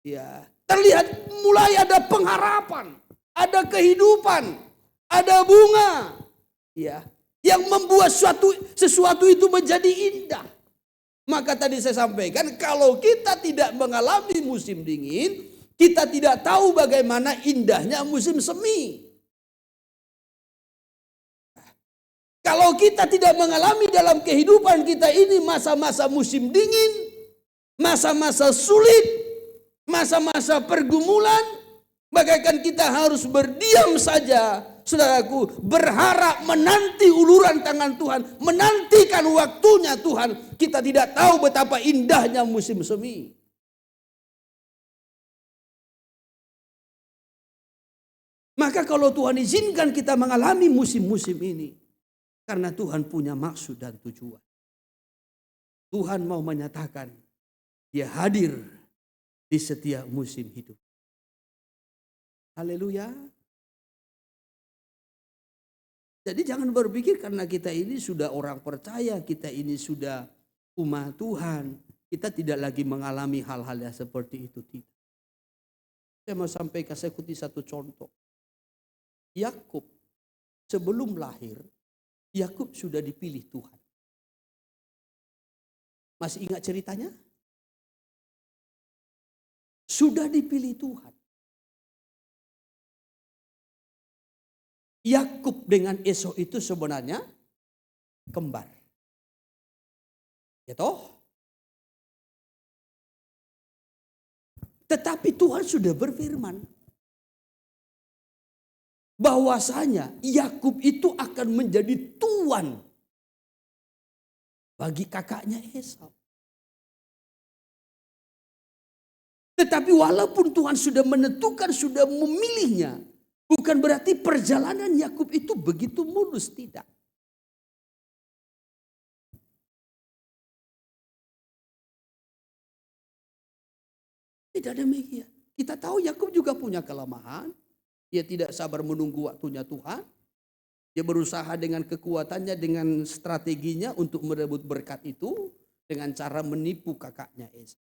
Ya, terlihat mulai ada pengharapan, ada kehidupan, ada bunga. Ya, yang membuat sesuatu itu menjadi indah. Maka tadi saya sampaikan kalau kita tidak mengalami musim dingin, kita tidak tahu bagaimana indahnya musim semi. Kalau kita tidak mengalami dalam kehidupan kita ini masa-masa musim dingin, masa-masa sulit, masa-masa pergumulan, Bagaikan kita harus berdiam saja, saudaraku, berharap menanti uluran tangan Tuhan, menantikan waktunya Tuhan. Kita tidak tahu betapa indahnya musim semi. Maka kalau Tuhan izinkan kita mengalami musim-musim ini, karena Tuhan punya maksud dan tujuan. Tuhan mau menyatakan Dia hadir di setiap musim hidup. Haleluya. Jadi jangan berpikir karena kita ini sudah orang percaya, kita ini sudah umat Tuhan, kita tidak lagi mengalami hal-hal yang seperti itu. Tidak. Saya mau sampaikan, saya ikuti satu contoh. Yakub sebelum lahir, Yakub sudah dipilih Tuhan. Masih ingat ceritanya? Sudah dipilih Tuhan. Yakub dengan Esau itu sebenarnya kembar. Ya toh? Tetapi Tuhan sudah berfirman bahwasanya Yakub itu akan menjadi tuan bagi kakaknya Esau. Tetapi walaupun Tuhan sudah menentukan, sudah memilihnya, bukan berarti perjalanan Yakub itu begitu mulus, tidak. Tidak demikian. Kita tahu Yakub juga punya kelemahan. Dia tidak sabar menunggu waktunya Tuhan. Dia berusaha dengan kekuatannya, dengan strateginya untuk merebut berkat itu dengan cara menipu kakaknya Esau.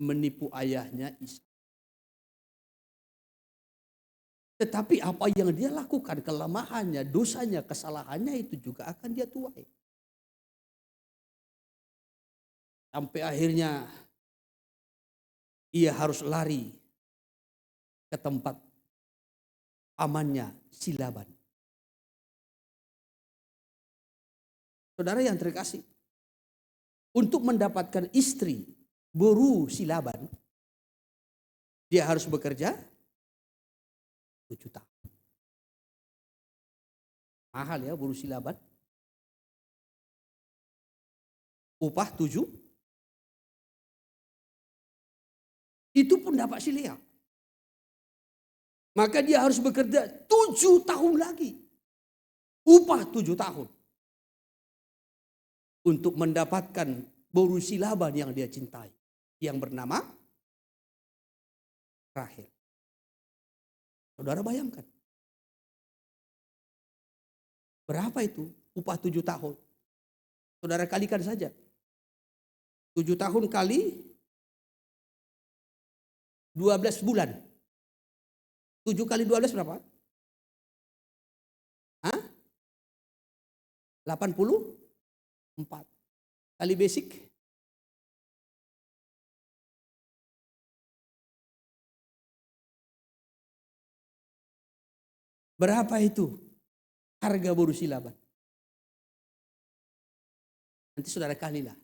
Menipu ayahnya Ishak. Tetapi apa yang dia lakukan, kelemahannya, dosanya, kesalahannya itu juga akan dia tuai. Sampai akhirnya ia harus lari ke tempat pamannya si Laban. Saudara yang terkasih, untuk mendapatkan istri buru si Laban, dia harus bekerja 7 tahun. Mahal ya buru si Laban. Upah 7. Itu pun dapat si Lea. Maka dia harus bekerja 7 tahun lagi. Upah 7 tahun. Untuk mendapatkan buru si Laban yang dia cintai. Yang bernama Rahel. Saudara bayangkan. Berapa itu upah 7 tahun? Saudara kalikan saja. 7 tahun kali 12 bulan. 7 kali 12 berapa? Hah? 84. Kali basic. Berapa itu harga buru si Laban? Nanti saudara kalilah.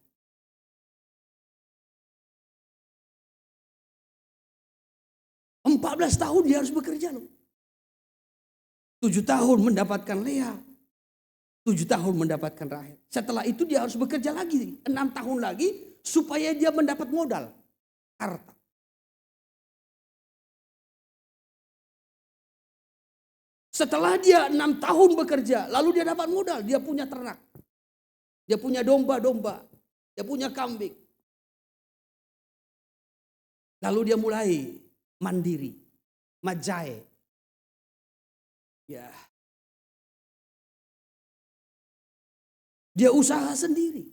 14 tahun dia harus bekerja loh. 7 tahun mendapatkan Lea. 7 tahun mendapatkan Rahel. Setelah itu dia harus bekerja lagi. 6 tahun lagi supaya dia mendapat modal. Harta. Setelah dia 6 tahun bekerja, lalu dia dapat modal. Dia punya ternak. Dia punya domba-domba. Dia punya kambing. Lalu dia mulai mandiri. Majai. Ya. Dia usaha sendiri.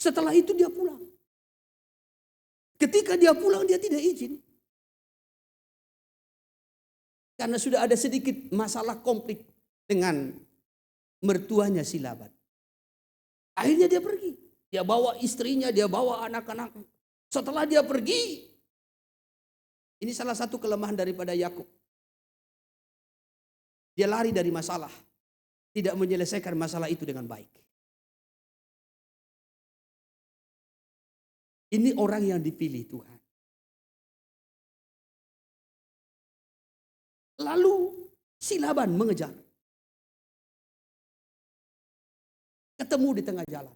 Setelah itu dia pulang. Ketika dia pulang dia tidak izin. Karena sudah ada sedikit masalah konflik dengan mertuanya si Laban. Akhirnya dia pergi. Dia bawa istrinya, dia bawa anak-anak. Setelah dia pergi, ini salah satu kelemahan daripada Yakub. Dia lari dari masalah. Tidak menyelesaikan masalah itu dengan baik. Ini orang yang dipilih Tuhan. Lalu si Laban mengejar. Ketemu di tengah jalan.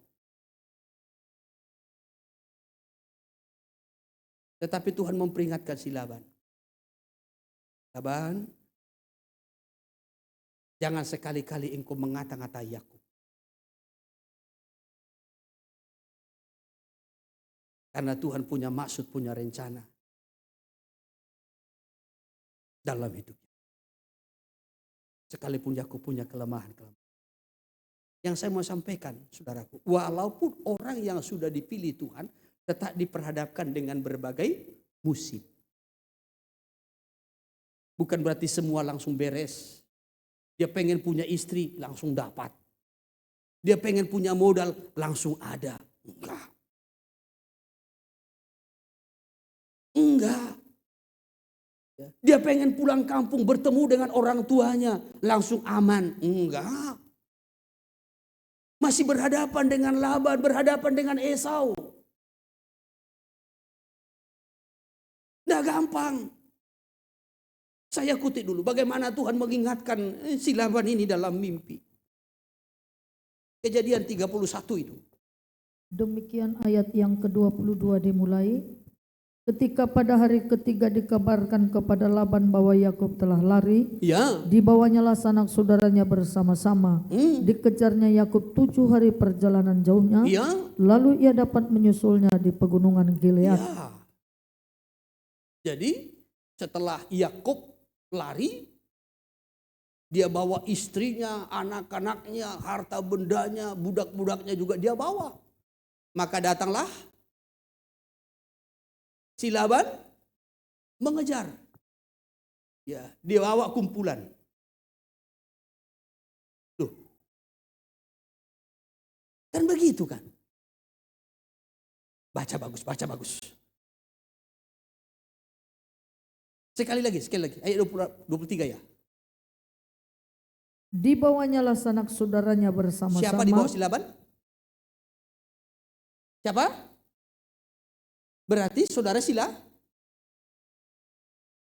Tetapi Tuhan memperingatkan si Laban. Laban, jangan sekali-kali engkau mengata-ngatai Yakub. Karena Tuhan punya maksud, punya rencana dalam hidupnya. Sekalipun Yakub punya kelemahan. Yang saya mau sampaikan, saudaraku, walaupun orang yang sudah dipilih Tuhan tetap diperhadapkan dengan berbagai musim. Bukan berarti semua langsung beres. Dia pengen punya istri, langsung dapat. Dia pengen punya modal, langsung ada. Enggak. Dia pengen pulang kampung bertemu dengan orang tuanya, langsung aman. Enggak. Masih berhadapan dengan Laban, berhadapan dengan Esau. Nggak gampang. Saya kutip dulu bagaimana Tuhan mengingatkan si Laban ini dalam mimpi. Kejadian 31 itu. Demikian ayat yang ke-22 dimulai. Ketika pada hari ketiga dikabarkan kepada Laban bahwa Yakub telah lari, Ya. dibawanyalah sanak saudaranya bersama-sama. Dikejarnya Yakub 7 hari perjalanan jauhnya, Ya. lalu ia dapat menyusulnya di pegunungan Gilead. Ya. Jadi setelah Yakub lari, dia bawa istrinya, anak-anaknya, harta bendanya, budak-budaknya juga dia bawa. Maka datanglah si Laban mengejar. Ya, dia bawa kumpulan. Tuh. Kan begitu kan? Baca bagus, baca bagus. Sekali lagi, ayat 23 ya. Dibawanyalah sanak saudaranya bersama-sama. Siapa dibawa si Laban? Siapa? Berarti saudara Sila?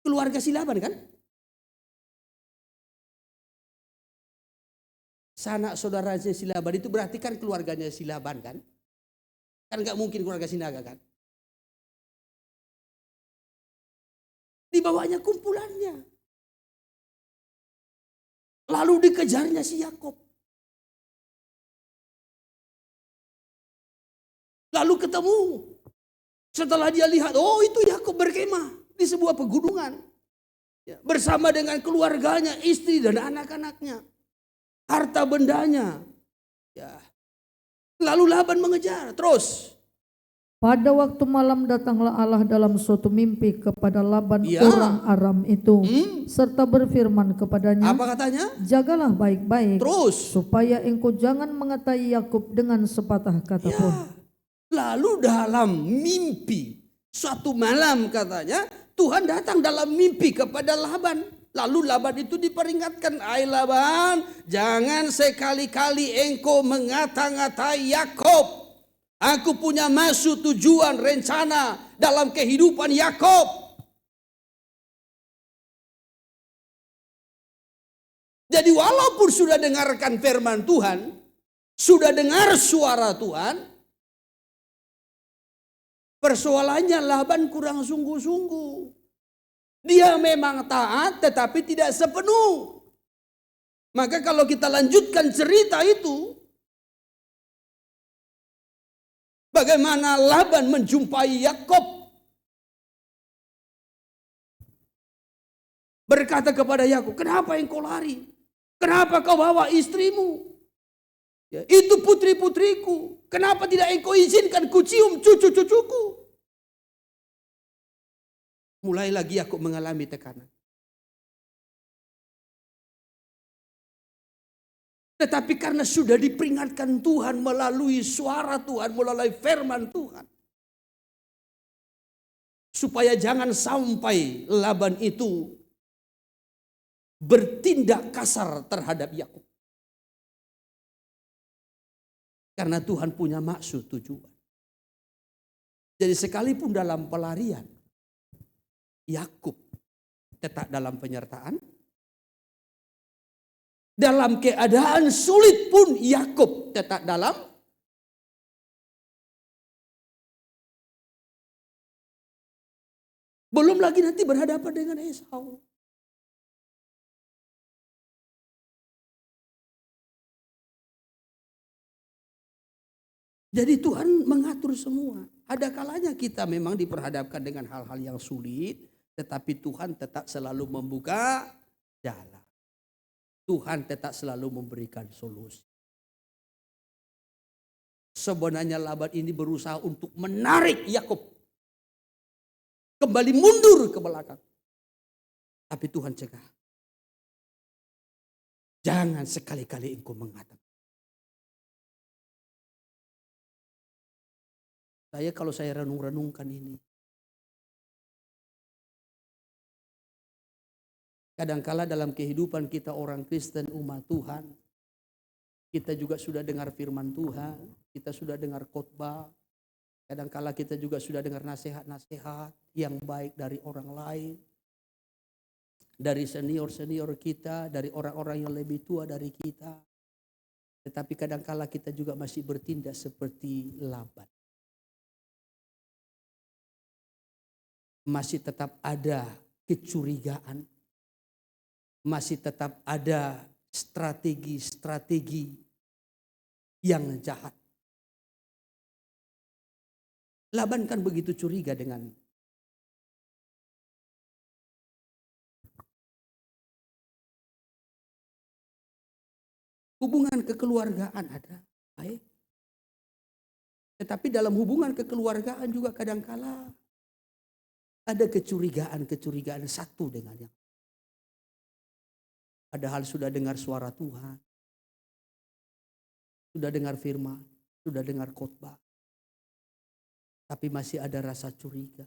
Keluarga si Laban kan? Sanak saudara si Laban itu berarti kan keluarganya si Laban kan? Kan gak mungkin keluarga Sinaga kan? Dibawanya kumpulannya. Lalu dikejarnya si Yakub. Lalu ketemu. Setelah dia lihat, oh itu Yakub berkemah di sebuah pegunungan. Ya, bersama dengan keluarganya, istri dan anak-anaknya. Harta bendanya. Ya. Lalu Laban mengejar terus. Pada waktu malam datanglah Allah dalam suatu mimpi kepada Laban orang Aram itu, serta berfirman kepadanya, apa katanya? Jagalah baik-baik, terus supaya engkau jangan mengatai Yakub dengan sepatah kata pun. Lalu dalam mimpi, suatu malam katanya, Tuhan datang dalam mimpi kepada Laban. Lalu Laban itu diperingatkan, hai Laban, jangan sekali-kali engkau mengata-ngatai Yakub. Aku punya maksud, tujuan, rencana dalam kehidupan Yakub. Jadi walaupun sudah dengarkan firman Tuhan, sudah dengar suara Tuhan, persoalannya Laban kurang sungguh-sungguh. Dia memang taat tetapi tidak sepenuh. Maka kalau kita lanjutkan cerita itu, bagaimana Laban menjumpai Yakub, berkata kepada Yakub, kenapa engkau lari? Kenapa kau bawa istrimu? Ya, itu putri-putriku. Kenapa tidak engkau izinkan ku cium cucu-cucuku? Mulai lagi Yakub mengalami tekanan. Tetapi karena sudah diperingatkan Tuhan melalui suara Tuhan, melalui firman Tuhan. Supaya jangan sampai Laban itu bertindak kasar terhadap Yakub. Karena Tuhan punya maksud, tujuan. Jadi sekalipun dalam pelarian, Yakub tetap dalam penyertaan Dalam keadaan sulit pun Yakub tetap dalam. Belum lagi nanti berhadapan dengan Esau. Jadi Tuhan mengatur semua. Ada kalanya kita memang diperhadapkan dengan hal-hal yang sulit, tetapi Tuhan tetap selalu membuka jalan. Tuhan tetap selalu memberikan solusi. Sebenarnya Laban ini berusaha untuk menarik Yakub kembali mundur ke belakang. Tapi Tuhan cegah. Jangan sekali-kali engkau mengatakan. Kalau saya renung-renungkan ini. Kadangkala dalam kehidupan kita orang Kristen umat Tuhan. Kita juga sudah dengar firman Tuhan. Kita sudah dengar khotbah. Kadangkala kita juga sudah dengar nasihat-nasihat yang baik dari orang lain. Dari senior-senior kita. Dari orang-orang yang lebih tua dari kita. Tetapi kadangkala kita juga masih bertindak seperti Laban. Masih tetap ada kecurigaan. Masih tetap ada strategi-strategi yang jahat. Laban kan begitu curiga dengan hubungan kekeluargaan ada baik. Tetapi dalam hubungan kekeluargaan juga kadangkala ada kecurigaan satu dengan yang. Padahal sudah dengar suara Tuhan. Sudah dengar firman. Sudah dengar khotbah. Tapi masih ada rasa curiga.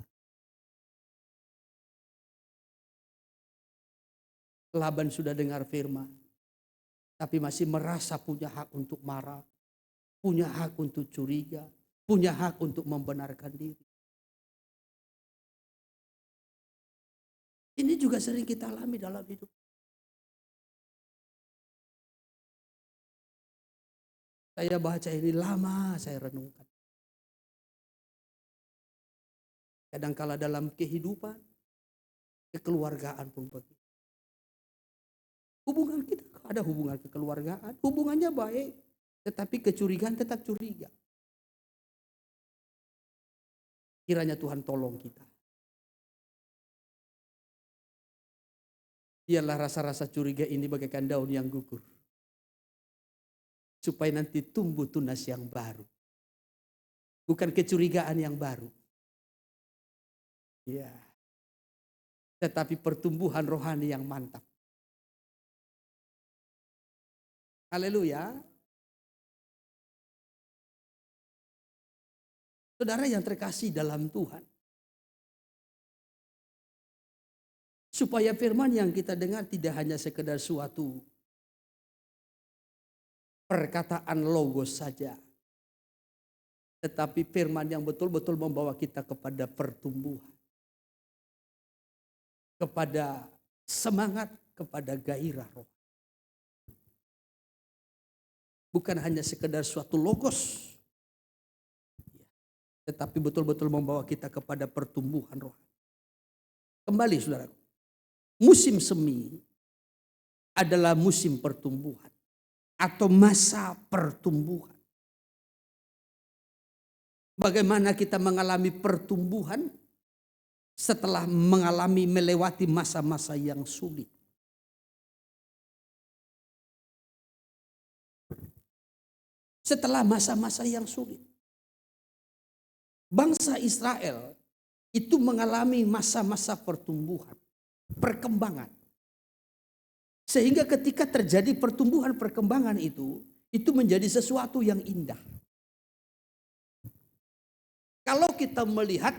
Laban sudah dengar firman. Tapi masih merasa punya hak untuk marah. Punya hak untuk curiga. Punya hak untuk membenarkan diri. Ini juga sering kita alami dalam hidup. Saya baca ini lama, saya renungkan. Kadangkala dalam kehidupan, kekeluargaan pun begitu. Hubungan kita, ada hubungan kekeluargaan, hubungannya baik. Tetapi kecurigaan tetap curiga. Kiranya Tuhan tolong kita. Biarlah rasa-rasa curiga ini bagaikan daun yang gugur. Supaya nanti tumbuh tunas yang baru. Bukan kecurigaan yang baru. Ya. Tetapi pertumbuhan rohani yang mantap. Haleluya. Saudara yang terkasih dalam Tuhan. Supaya firman yang kita dengar tidak hanya sekedar suatu perkataan logos saja. Tetapi firman yang betul-betul membawa kita kepada pertumbuhan. Kepada semangat, kepada gairah roh. Bukan hanya sekedar suatu logos. Tetapi betul-betul membawa kita kepada pertumbuhan roh. Kembali saudaraku. Musim semi adalah musim pertumbuhan atau masa pertumbuhan. Bagaimana kita mengalami pertumbuhan setelah melewati masa-masa yang sulit. Setelah masa-masa yang sulit. Bangsa Israel itu mengalami masa-masa pertumbuhan. Perkembangan. Sehingga ketika terjadi pertumbuhan perkembangan itu menjadi sesuatu yang indah. Kalau kita melihat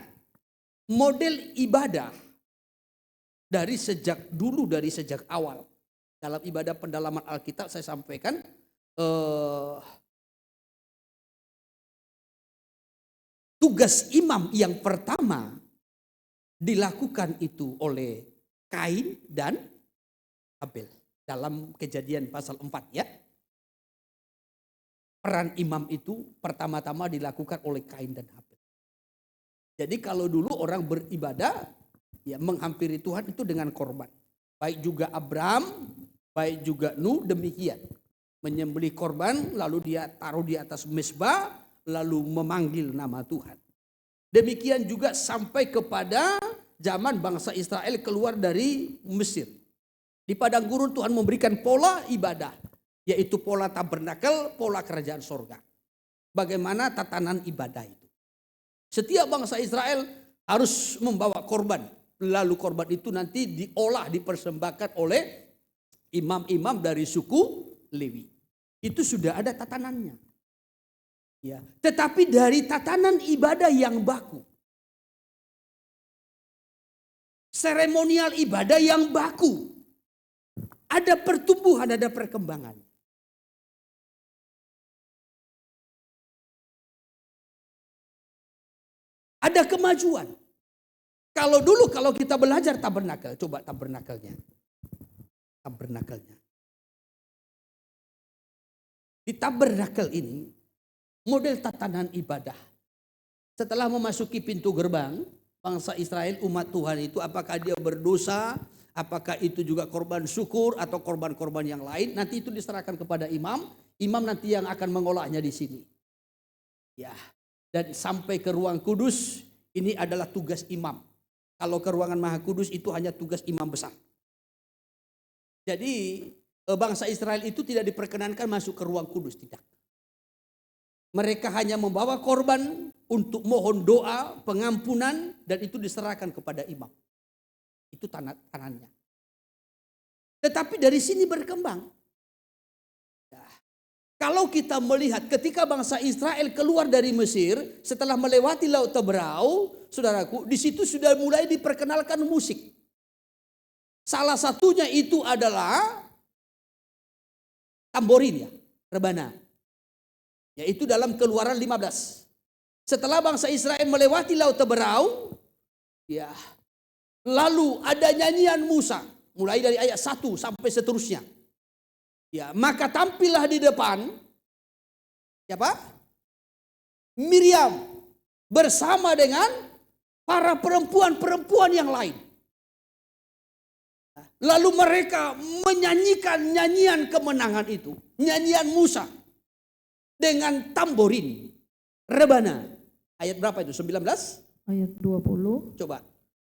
model ibadah dari sejak dulu, dari sejak awal. Dalam ibadah pendalaman Alkitab saya sampaikan tugas imam yang pertama dilakukan itu oleh Kain dan Abel. dalam Kejadian pasal 4 ya. Peran imam itu pertama-tama dilakukan oleh Kain dan Habel. Jadi kalau dulu orang beribadah ya menghampiri Tuhan itu dengan korban. Baik juga Abraham, baik juga Nuh demikian. Menyembelih korban lalu dia taruh di atas mezbah lalu memanggil nama Tuhan. Demikian juga sampai kepada zaman bangsa Israel keluar dari Mesir. Di padang gurun Tuhan memberikan pola ibadah, yaitu pola tabernakel, pola kerajaan sorga. Bagaimana tatanan ibadah itu. Setiap bangsa Israel harus membawa korban. Lalu korban itu nanti diolah, dipersembahkan oleh imam-imam dari suku Lewi. Itu sudah ada tatanannya. Ya. Tetapi dari tatanan ibadah yang baku. Seremonial ibadah yang baku. Ada pertumbuhan, ada perkembangan. Ada kemajuan. Kalau dulu kalau kita belajar tabernakel, coba tabernakelnya. Tabernakelnya. Di tabernakel ini model tatanan ibadah. Setelah memasuki pintu gerbang, bangsa Israel umat Tuhan itu apakah dia berdosa, apakah itu juga korban syukur atau korban-korban yang lain, nanti itu diserahkan kepada imam. Imam nanti yang akan mengolahnya di sini. Ya. Dan sampai ke ruang kudus, ini adalah tugas imam. Kalau ke ruangan Maha Kudus itu hanya tugas imam besar. Jadi bangsa Israel itu tidak diperkenankan masuk ke ruang kudus, tidak. Mereka hanya membawa korban untuk mohon doa, pengampunan, dan itu diserahkan kepada imam. Itu tangannya. Tetapi dari sini berkembang. Ya. Kalau kita melihat ketika bangsa Israel keluar dari Mesir, setelah melewati Laut Teberau, saudaraku, di situ sudah mulai diperkenalkan musik. Salah satunya itu adalah tamborin ya, rebana. Yaitu dalam Keluaran 15. Setelah bangsa Israel melewati Laut Teberau, ya, lalu ada nyanyian Musa, mulai dari ayat 1 sampai seterusnya. Ya, maka tampillah di depan siapa? Miriam bersama dengan para perempuan-perempuan yang lain. Lalu mereka menyanyikan nyanyian kemenangan itu, nyanyian Musa dengan tamborin, rebana. Ayat berapa itu? 19? Ayat 20. Coba.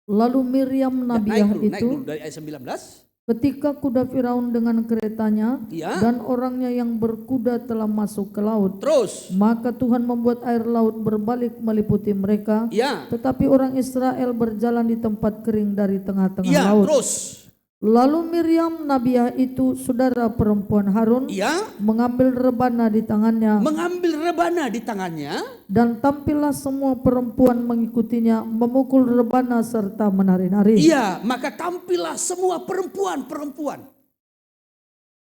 Lalu Miriam Nabiah Naik dulu itu dari ayat 19. ketika kuda Firaun dengan keretanya Ya. dan orangnya yang berkuda telah masuk ke laut, Terus. maka Tuhan membuat air laut berbalik meliputi mereka. Ya. Tetapi orang Israel berjalan di tempat kering dari tengah-tengah Ya, laut. terus. Lalu Miriam Nabiah itu saudara perempuan Harun Ya. mengambil rebana di tangannya, Mengambil rebana di tangannya. dan tampillah semua perempuan mengikutinya memukul rebana serta menari-nari. Iya, maka tampillah semua perempuan-perempuan.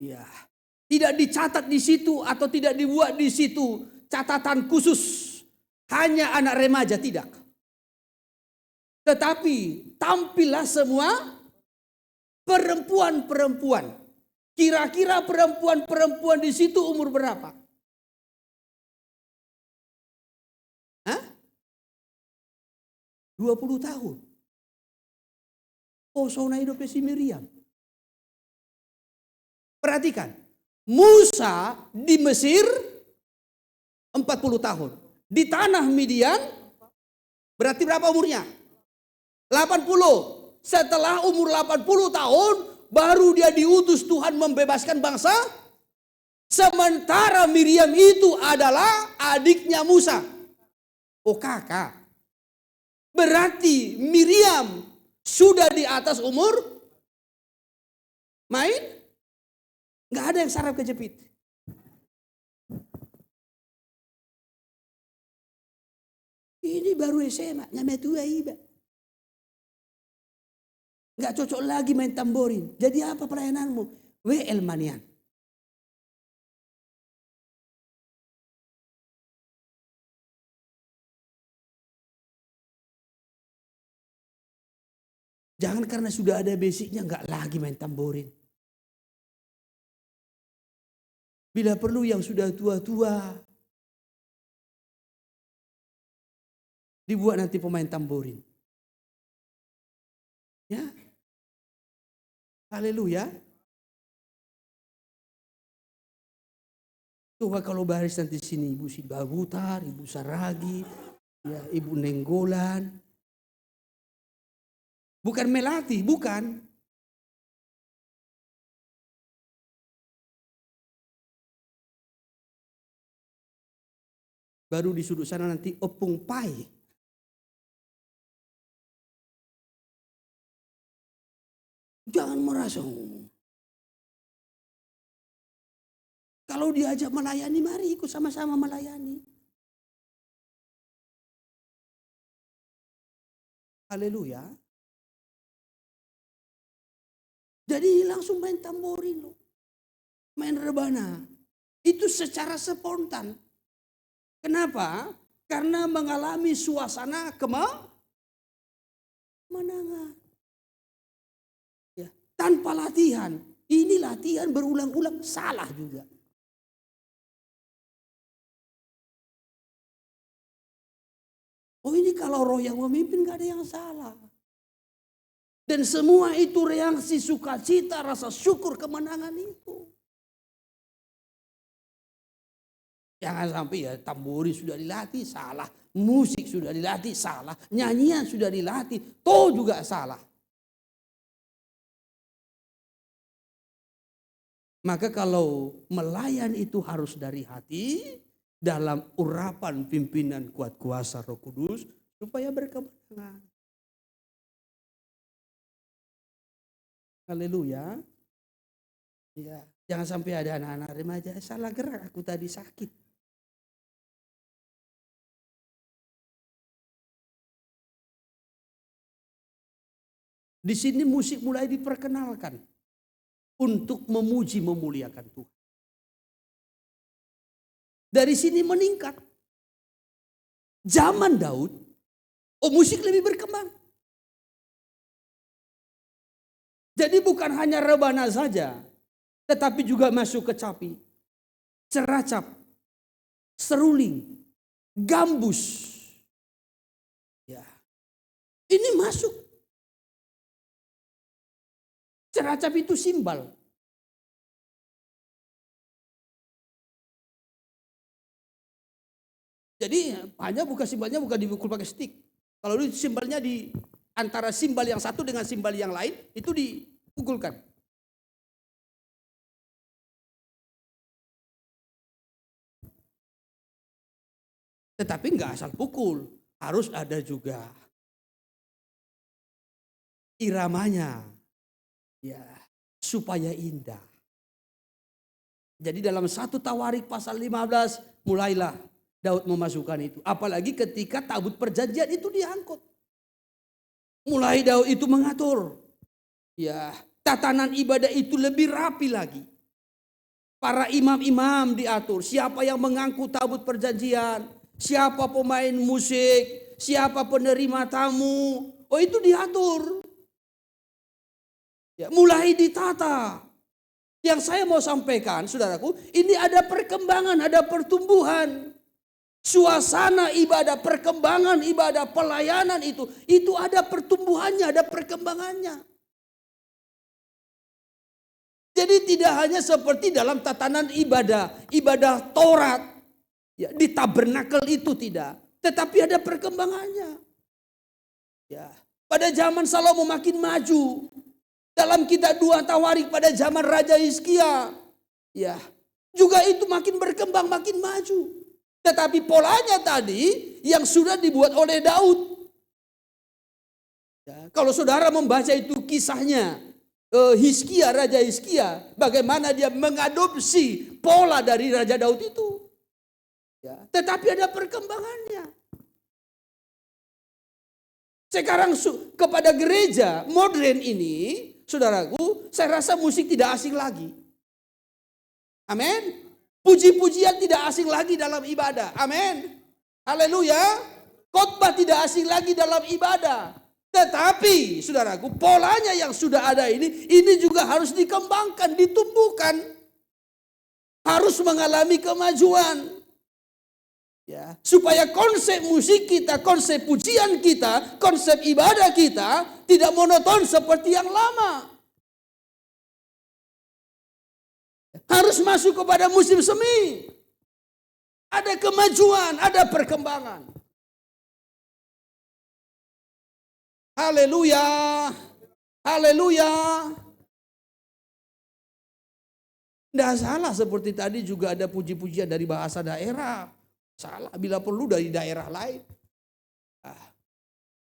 Iya. Tidak dicatat di situ atau tidak dibuat di situ catatan khusus hanya anak remaja, tidak. Tetapi tampillah semua perempuan-perempuan. Kira-kira perempuan-perempuan di situ umur berapa? Hah? 20 tahun. Oh, sauna hidupnya si Miriam. Perhatikan. Musa di Mesir 40 tahun. Di tanah Midian berarti berapa umurnya? 80. Setelah umur 80 tahun baru dia diutus Tuhan membebaskan bangsa. Sementara Miriam itu adalah adiknya Musa. Oh, kakak. Berarti Miriam sudah di atas umur main? Nggak ada yang saraf kejepit. Ini baru SMA, nyampe tua iba. Nggak cocok lagi main tamborin. Jadi apa pelayananmu? WL manian. Jangan karena sudah ada basicnya nggak lagi main tamborin. Bila perlu yang sudah tua-tua. Dibuat nanti pemain tamborin. Ya. Haleluya. Coba kalau baris nanti sini Ibu Sidba Butar, Ibu Saragi, ya, Ibu Nenggolan. Bukan Melati, bukan. Baru di sudut sana nanti Opung Pai. Jangan merasa. Kalau diajak melayani, mari ikut sama-sama melayani. Haleluya. Jadi langsung main tamborin loh. Main rebana. Itu secara spontan. Kenapa? Karena mengalami suasana kemenangan. Ya, tanpa latihan. Ini latihan berulang-ulang salah juga. Oh ini kalau roh yang memimpin gak ada yang salah. Dan semua itu reaksi sukacita, rasa syukur kemenangan itu. Jangan sampai ya tamburi sudah dilatih salah. Musik sudah dilatih salah. Nyanyian sudah dilatih. Toh juga salah. Maka kalau melayan itu harus dari hati. Dalam urapan pimpinan kuat kuasa Roh Kudus. Supaya berkemenangan. Haleluya. Ya, jangan sampai ada anak-anak remaja salah gerak, aku tadi sakit. Di sini musik mulai diperkenalkan untuk memuji memuliakan Tuhan. Dari sini meningkat. Zaman Daud, musik lebih berkembang. Jadi bukan hanya rebana saja, tetapi juga masuk kecapi, ceracap, seruling, gambus. Ya. Ini masuk. Ceracap itu simbal. Jadi hanya bukan simbalnya bukan dipukul pakai stick. Kalau itu simbalnya di antara simbal yang satu dengan simbal yang lain itu dipukulkan. Tetapi enggak asal pukul, harus ada juga iramanya. Ya, supaya indah. Jadi dalam 1 Tawarik pasal 15 mulailah Daud memasukkan itu. Apalagi ketika tabut perjanjian itu diangkut. Mulai Daud itu mengatur. Ya, tatanan ibadah itu lebih rapi lagi. Para imam-imam diatur. Siapa yang mengangkut tabut perjanjian. Siapa pemain musik. Siapa penerima tamu. Oh itu diatur. Ya, mulai ditata. Yang saya mau sampaikan saudaraku. Ini ada perkembangan, ada pertumbuhan. Suasana ibadah, perkembangan ibadah, pelayanan itu ada pertumbuhannya, ada perkembangannya. Jadi tidak hanya seperti dalam tatanan ibadah Taurat, ya, di tabernakel itu tidak, tetapi ada perkembangannya. Ya, pada zaman Salomo makin maju, dalam kitab 2 Tawarik pada zaman Raja Hizkia, ya, juga itu makin berkembang, makin maju. Tetapi polanya tadi yang sudah dibuat oleh Daud. Ya, kalau saudara membaca itu kisahnya Hizkia, Raja Hizkia, bagaimana dia mengadopsi pola dari Raja Daud itu. Ya, tetapi ada perkembangannya. Sekarang kepada gereja modern ini, saudaraku, saya rasa musik tidak asing lagi. Amin. Puji-pujian tidak asing lagi dalam ibadah. Amin. Haleluya. Khotbah tidak asing lagi dalam ibadah. Tetapi saudaraku, polanya yang sudah ada ini juga harus dikembangkan, ditumbuhkan. harus mengalami kemajuan. Ya, supaya konsep musik kita, konsep pujian kita, konsep ibadah kita tidak monoton seperti yang lama. Harus masuk kepada musim semi. Ada kemajuan, ada perkembangan. Haleluya. Haleluya. Tidak salah seperti tadi juga ada puji-pujian dari bahasa daerah. Salah bila perlu dari daerah lain.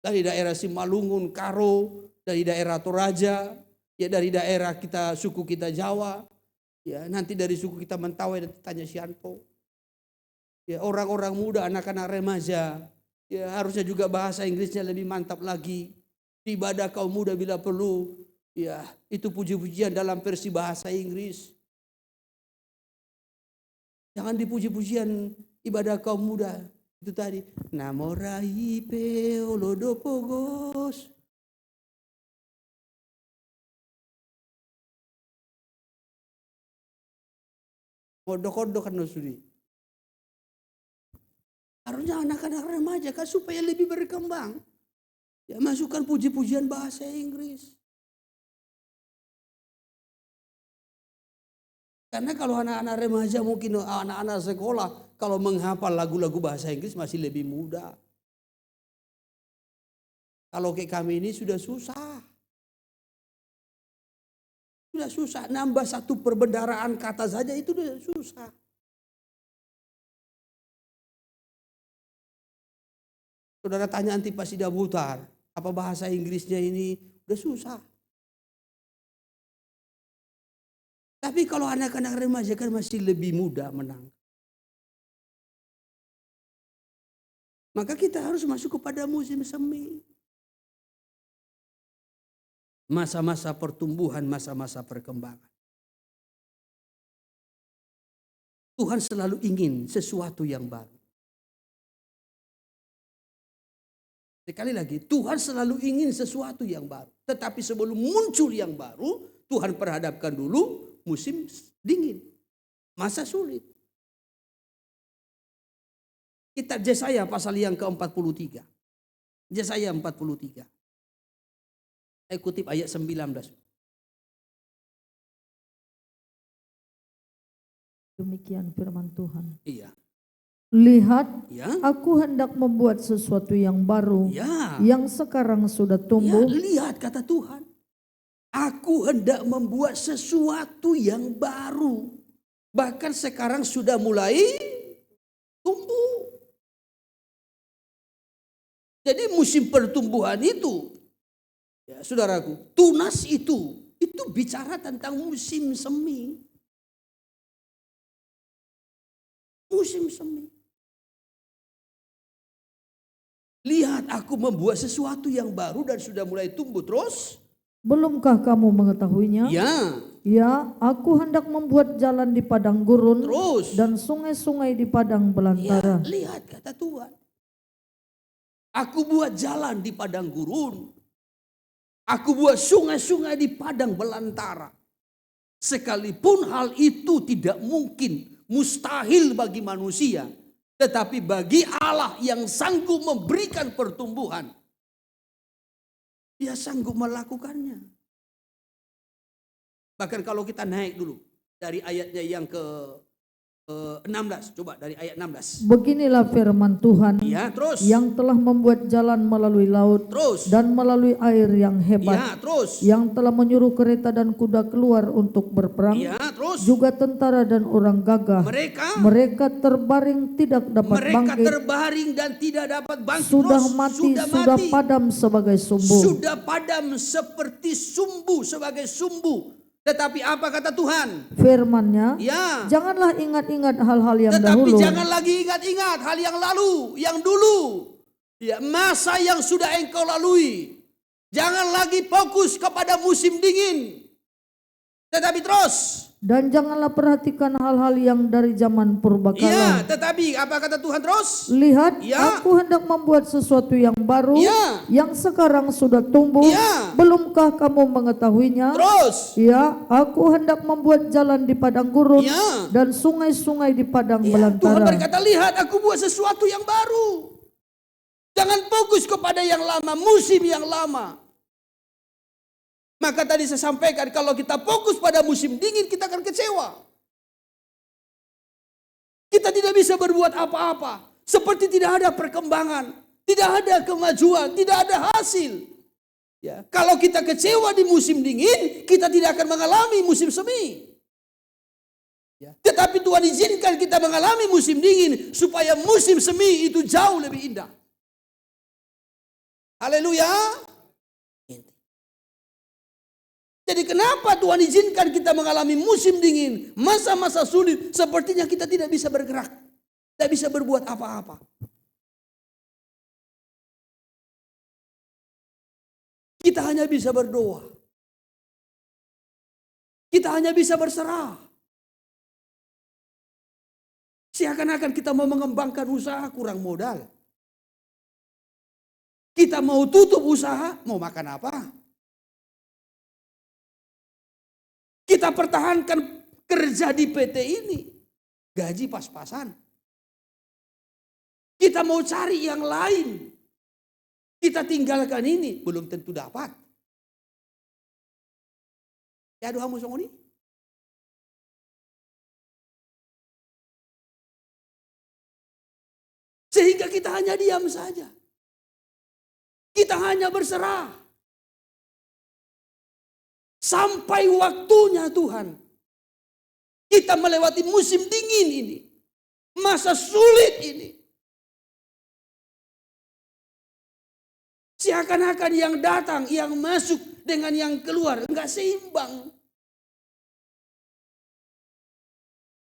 Dari daerah Simalungun, Karo, dari daerah Toraja, ya dari daerah kita suku kita Jawa, ya nanti dari suku kita Mentawai dan tanya Sianto. Ya orang-orang muda, anak-anak remaja, ya harusnya juga bahasa Inggrisnya lebih mantap lagi. Di ibadah kaum muda bila perlu, ya itu puji-pujian dalam versi bahasa Inggris. Jangan dipuji-pujian ibadah kaum muda. Itu tadi. Namorai peolodopogos. Kodok-kodok kan sudi. Harusnya anak-anak remaja kan supaya lebih berkembang. Ya masukkan puji-pujian bahasa Inggris. Karena kalau anak-anak remaja mungkin anak-anak sekolah kalau menghafal lagu-lagu bahasa Inggris masih lebih mudah. Kalau kayak kami ini sudah susah. Sudah susah, nambah satu perbendaharaan kata saja itu sudah susah. Saudara tanya Antipasida Butar, apa bahasa Inggrisnya ini udah susah. Tapi kalau anak-anak remaja kan masih lebih mudah menang. Maka kita harus masuk kepada musim semi. Masa-masa pertumbuhan, masa-masa perkembangan. Tuhan selalu ingin sesuatu yang baru. Sekali lagi, Tuhan selalu ingin sesuatu yang baru. Tetapi sebelum muncul yang baru, Tuhan perhadapkan dulu musim dingin, masa sulit. Kitab Yesaya pasal yang ke-43. Yesaya 43. Saya kutip ayat 19. Demikian firman Tuhan. Iya. Lihat, Ya. aku hendak membuat sesuatu yang baru, Ya. yang sekarang sudah Ya, tumbuh. lihat kata Tuhan. Aku hendak membuat sesuatu yang baru. Bahkan sekarang sudah mulai tumbuh. Jadi musim pertumbuhan itu, ya saudaraku, tunas itu bicara tentang musim semi. Musim semi. Lihat, aku membuat sesuatu yang baru dan sudah mulai tumbuh terus. Belumkah kamu mengetahuinya? Ya, Ya, aku hendak membuat jalan di padang gurun terus. dan sungai-sungai di padang Ya, belantara. lihat kata Tuhan. Aku buat jalan di padang gurun. Aku buat sungai-sungai di padang belantara. Sekalipun hal itu tidak mungkin, mustahil bagi manusia. Tetapi bagi Allah yang sanggup memberikan pertumbuhan, Dia sanggup melakukannya. Bahkan kalau kita naik dulu dari ayatnya yang ke-16. Coba dari ayat 16. Beginilah firman Tuhan Ya, terus. yang telah membuat jalan melalui laut Terus. dan melalui air yang hebat, Ya, terus. yang telah menyuruh kereta dan kuda keluar untuk berperang, Ya, terus. juga tentara dan orang gagah. Mereka terbaring tidak dapat Mereka bangkit, terbaring dan tidak dapat bangkit. sudah Terus, mati, sudah padam sebagai sumbu. Sudah padam seperti sumbu, sebagai sumbu. Tetapi apa kata Tuhan? Firman-Nya, Ya. janganlah ingat-ingat hal-hal yang Tetapi dahulu. jangan lagi ingat-ingat hal yang lalu, yang dulu. Ya, masa yang sudah engkau lalui. Jangan lagi fokus kepada musim dingin. Tetapi terus. Dan janganlah perhatikan hal-hal yang dari zaman purbakala. Ya, tetapi apa kata Tuhan terus? Lihat, Ya. aku hendak membuat sesuatu yang baru, Ya. yang sekarang sudah tumbuh. Ya. Belumkah kamu mengetahuinya? Terus. Ya, aku hendak membuat jalan di padang gurun, Ya. dan sungai-sungai di padang Ya, Tuhan belantara. berkata, lihat aku buat sesuatu yang baru. Jangan fokus kepada yang lama, musim yang lama. Maka tadi saya sampaikan, kalau kita fokus pada musim dingin, kita akan kecewa. Kita tidak bisa berbuat apa-apa. Seperti tidak ada perkembangan, tidak ada kemajuan, tidak ada hasil. Ya, kalau kita kecewa di musim dingin, kita tidak akan mengalami musim semi. Ya, tetapi Tuhan izinkan kita mengalami musim dingin, supaya musim semi itu jauh lebih indah. Haleluya. Jadi kenapa Tuhan izinkan kita mengalami musim dingin, masa-masa sulit, sepertinya kita tidak bisa bergerak, tidak bisa berbuat apa-apa. Kita hanya bisa berdoa. Kita hanya bisa berserah. Seakan-akan kita mau mengembangkan usaha, kurang modal. Kita mau tutup usaha, mau makan apa? Kita pertahankan kerja di PT ini, gaji pas-pasan. Kita mau cari yang lain, kita tinggalkan ini, belum tentu dapat. Ya doa musongoni. Sehingga kita hanya diam saja. Kita hanya berserah. Sampai waktunya Tuhan, kita melewati musim dingin ini, masa sulit ini. Seakan-akan yang datang, yang masuk dengan yang keluar, enggak seimbang.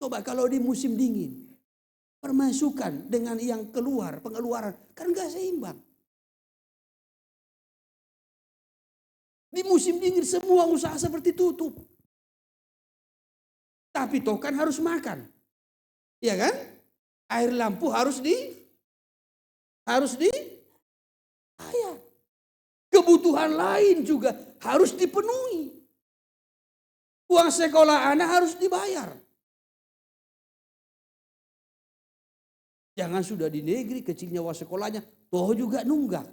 Coba kalau di musim dingin, permasukan dengan yang keluar, pengeluaran, kan enggak seimbang. Di musim dingin semua usaha seperti tutup. Tapi toh kan harus makan. Iya kan? Air lampu harus bayar. Kebutuhan lain juga harus dipenuhi. Uang sekolah anak harus dibayar. Jangan sudah di negeri kecilnya uang sekolahnya, toh juga nunggak.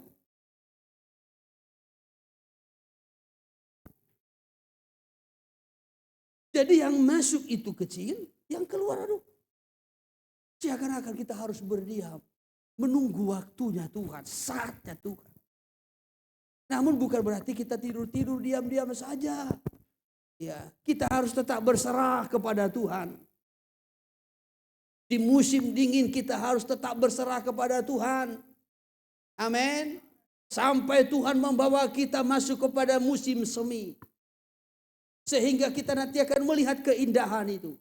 Jadi yang masuk itu kecil, yang keluar aduh. Seakan-akan kita harus berdiam. Menunggu waktunya Tuhan, saatnya Tuhan. Namun bukan berarti kita tidur-tidur diam-diam saja. Ya, kita harus tetap berserah kepada Tuhan. Di musim dingin kita harus tetap berserah kepada Tuhan. Amin. Sampai Tuhan membawa kita masuk kepada musim semi. Sehingga kita nanti akan melihat keindahan itu.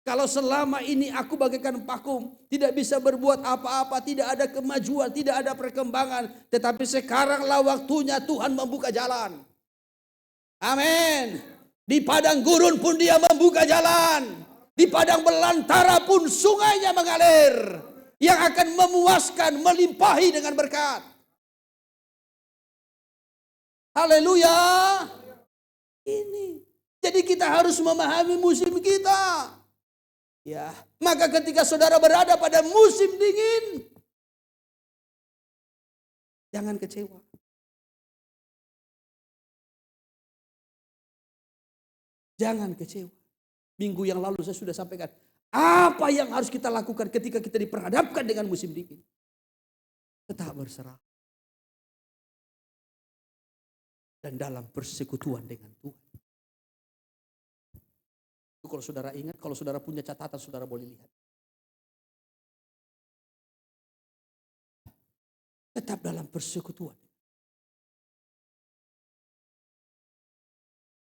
Kalau selama ini aku bagaikan pakum, tidak bisa berbuat apa-apa, tidak ada kemajuan, tidak ada perkembangan. Tetapi sekaranglah waktunya Tuhan membuka jalan. Amin. Di padang gurun pun dia membuka jalan. Di padang belantara pun sungainya mengalir. Yang akan memuaskan, melimpahi dengan berkat. Haleluya. Ini. Jadi kita harus memahami musim kita. Ya, maka ketika saudara berada pada musim dingin, jangan kecewa. Jangan kecewa. Minggu yang lalu saya sudah sampaikan, apa yang harus kita lakukan ketika kita diperhadapkan dengan musim dingin? Tetap berserah. Dan dalam persekutuan dengan Tuhan. Kalau saudara ingat, kalau saudara punya catatan, saudara boleh lihat. Tetap dalam persekutuan.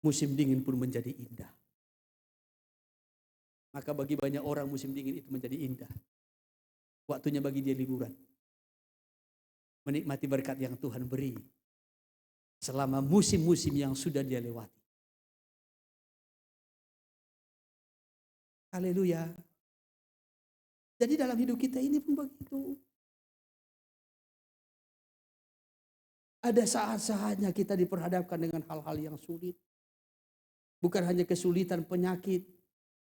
Musim dingin pun menjadi indah. Maka bagi banyak orang musim dingin itu menjadi indah. Waktunya bagi dia liburan. Menikmati berkat yang Tuhan beri. Selama musim-musim yang sudah dia lewati. Haleluya. Jadi dalam hidup kita ini pun begitu. Ada saat-saatnya kita diperhadapkan dengan hal-hal yang sulit. Bukan hanya kesulitan penyakit.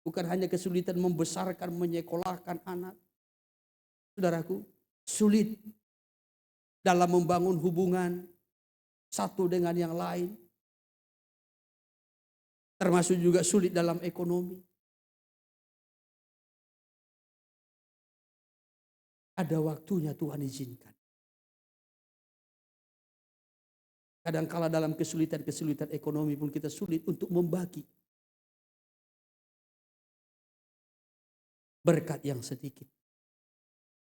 Bukan hanya kesulitan membesarkan, menyekolahkan anak. Saudaraku, sulit dalam membangun hubungan satu dengan yang lain. Termasuk juga sulit dalam ekonomi. Ada waktunya Tuhan izinkan. Kadangkala dalam kesulitan-kesulitan ekonomi pun kita sulit untuk membagi berkat yang sedikit.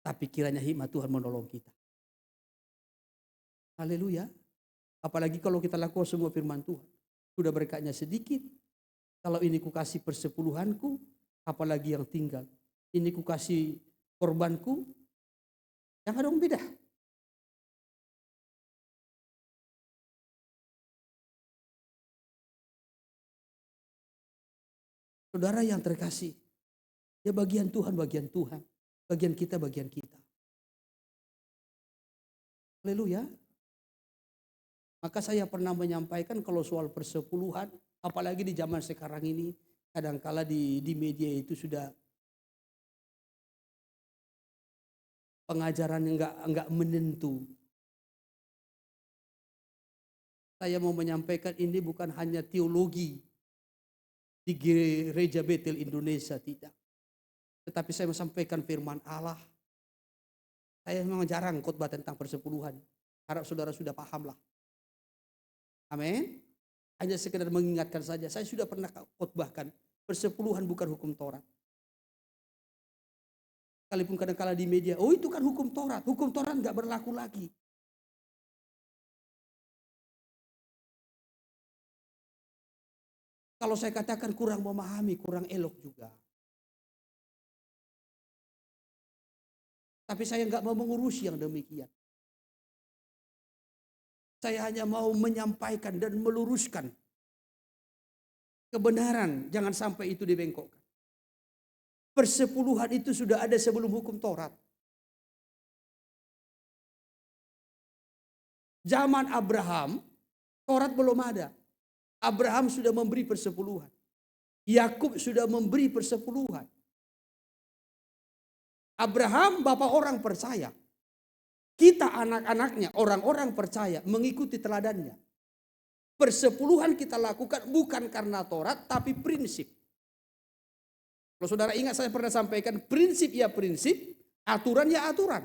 Tapi kiranya hikmat Tuhan menolong kita. Haleluya. Apalagi kalau kita lakukan semua firman Tuhan. Sudah berkatnya sedikit. Kalau ini kukasih persepuluhanku, apalagi yang tinggal. Ini kukasih korbanku, yang ada beda. Saudara yang terkasih, ya bagian Tuhan, bagian Tuhan. Bagian kita, bagian kita. Haleluya. Maka saya pernah menyampaikan kalau soal persepuluhan, apalagi di zaman sekarang ini, kadangkala di media itu sudah pengajaran yang enggak menentu. Saya mau menyampaikan ini bukan hanya teologi di Gereja Betel Indonesia, tidak. Tetapi saya mau sampaikan firman Allah. Saya memang jarang khotbah tentang persepuluhan. Harap saudara sudah paham lah. Amin. Hanya sekedar mengingatkan saja. Saya sudah pernah khotbahkan. Persepuluhan bukan hukum Taurat. Sekalipun kadang-kala di media, oh itu kan hukum Taurat. Hukum Taurat enggak berlaku lagi. Kalau saya katakan kurang memahami, kurang elok juga. Tapi saya enggak mau mengurusi yang demikian. Saya hanya mau menyampaikan dan meluruskan kebenaran, jangan sampai itu dibengkokkan. Persepuluhan itu sudah ada sebelum hukum Taurat. Zaman Abraham, Taurat belum ada. Abraham sudah memberi persepuluhan. Yakub sudah memberi persepuluhan. Abraham bapak orang percaya. Kita anak-anaknya, orang-orang percaya, mengikuti teladannya. Persepuluhan kita lakukan bukan karena Taurat, tapi prinsip. Kalau saudara ingat saya pernah sampaikan, prinsip ya prinsip, aturan ya aturan.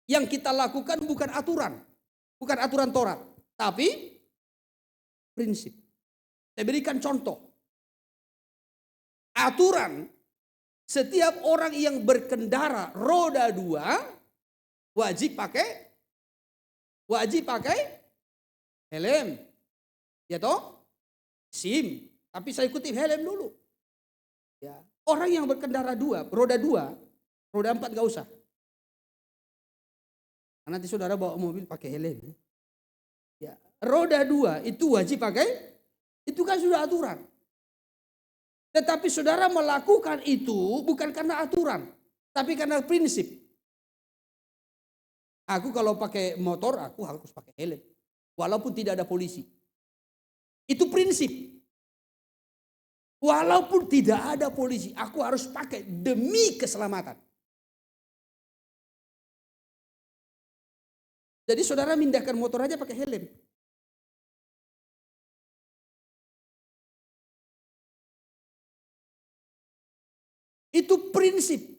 Yang kita lakukan bukan aturan Taurat, tapi prinsip. Saya berikan contoh. Aturan, setiap orang yang berkendara roda 2 wajib pakai helm. Ya toh? SIM. Tapi saya kutip helm dulu. Ya. Orang yang berkendara roda 2, roda 4 gak usah. Nanti saudara bawa mobil pakai helm. Ya. Roda 2 itu wajib pakai, itu kan sudah aturan. Tetapi saudara melakukan itu bukan karena aturan, tapi karena prinsip. Aku kalau pakai motor, aku harus pakai helm. Walaupun tidak ada polisi. Itu prinsip. Walaupun tidak ada polisi, aku harus pakai demi keselamatan. Jadi saudara mindahkan motor aja pakai helm. Itu prinsip.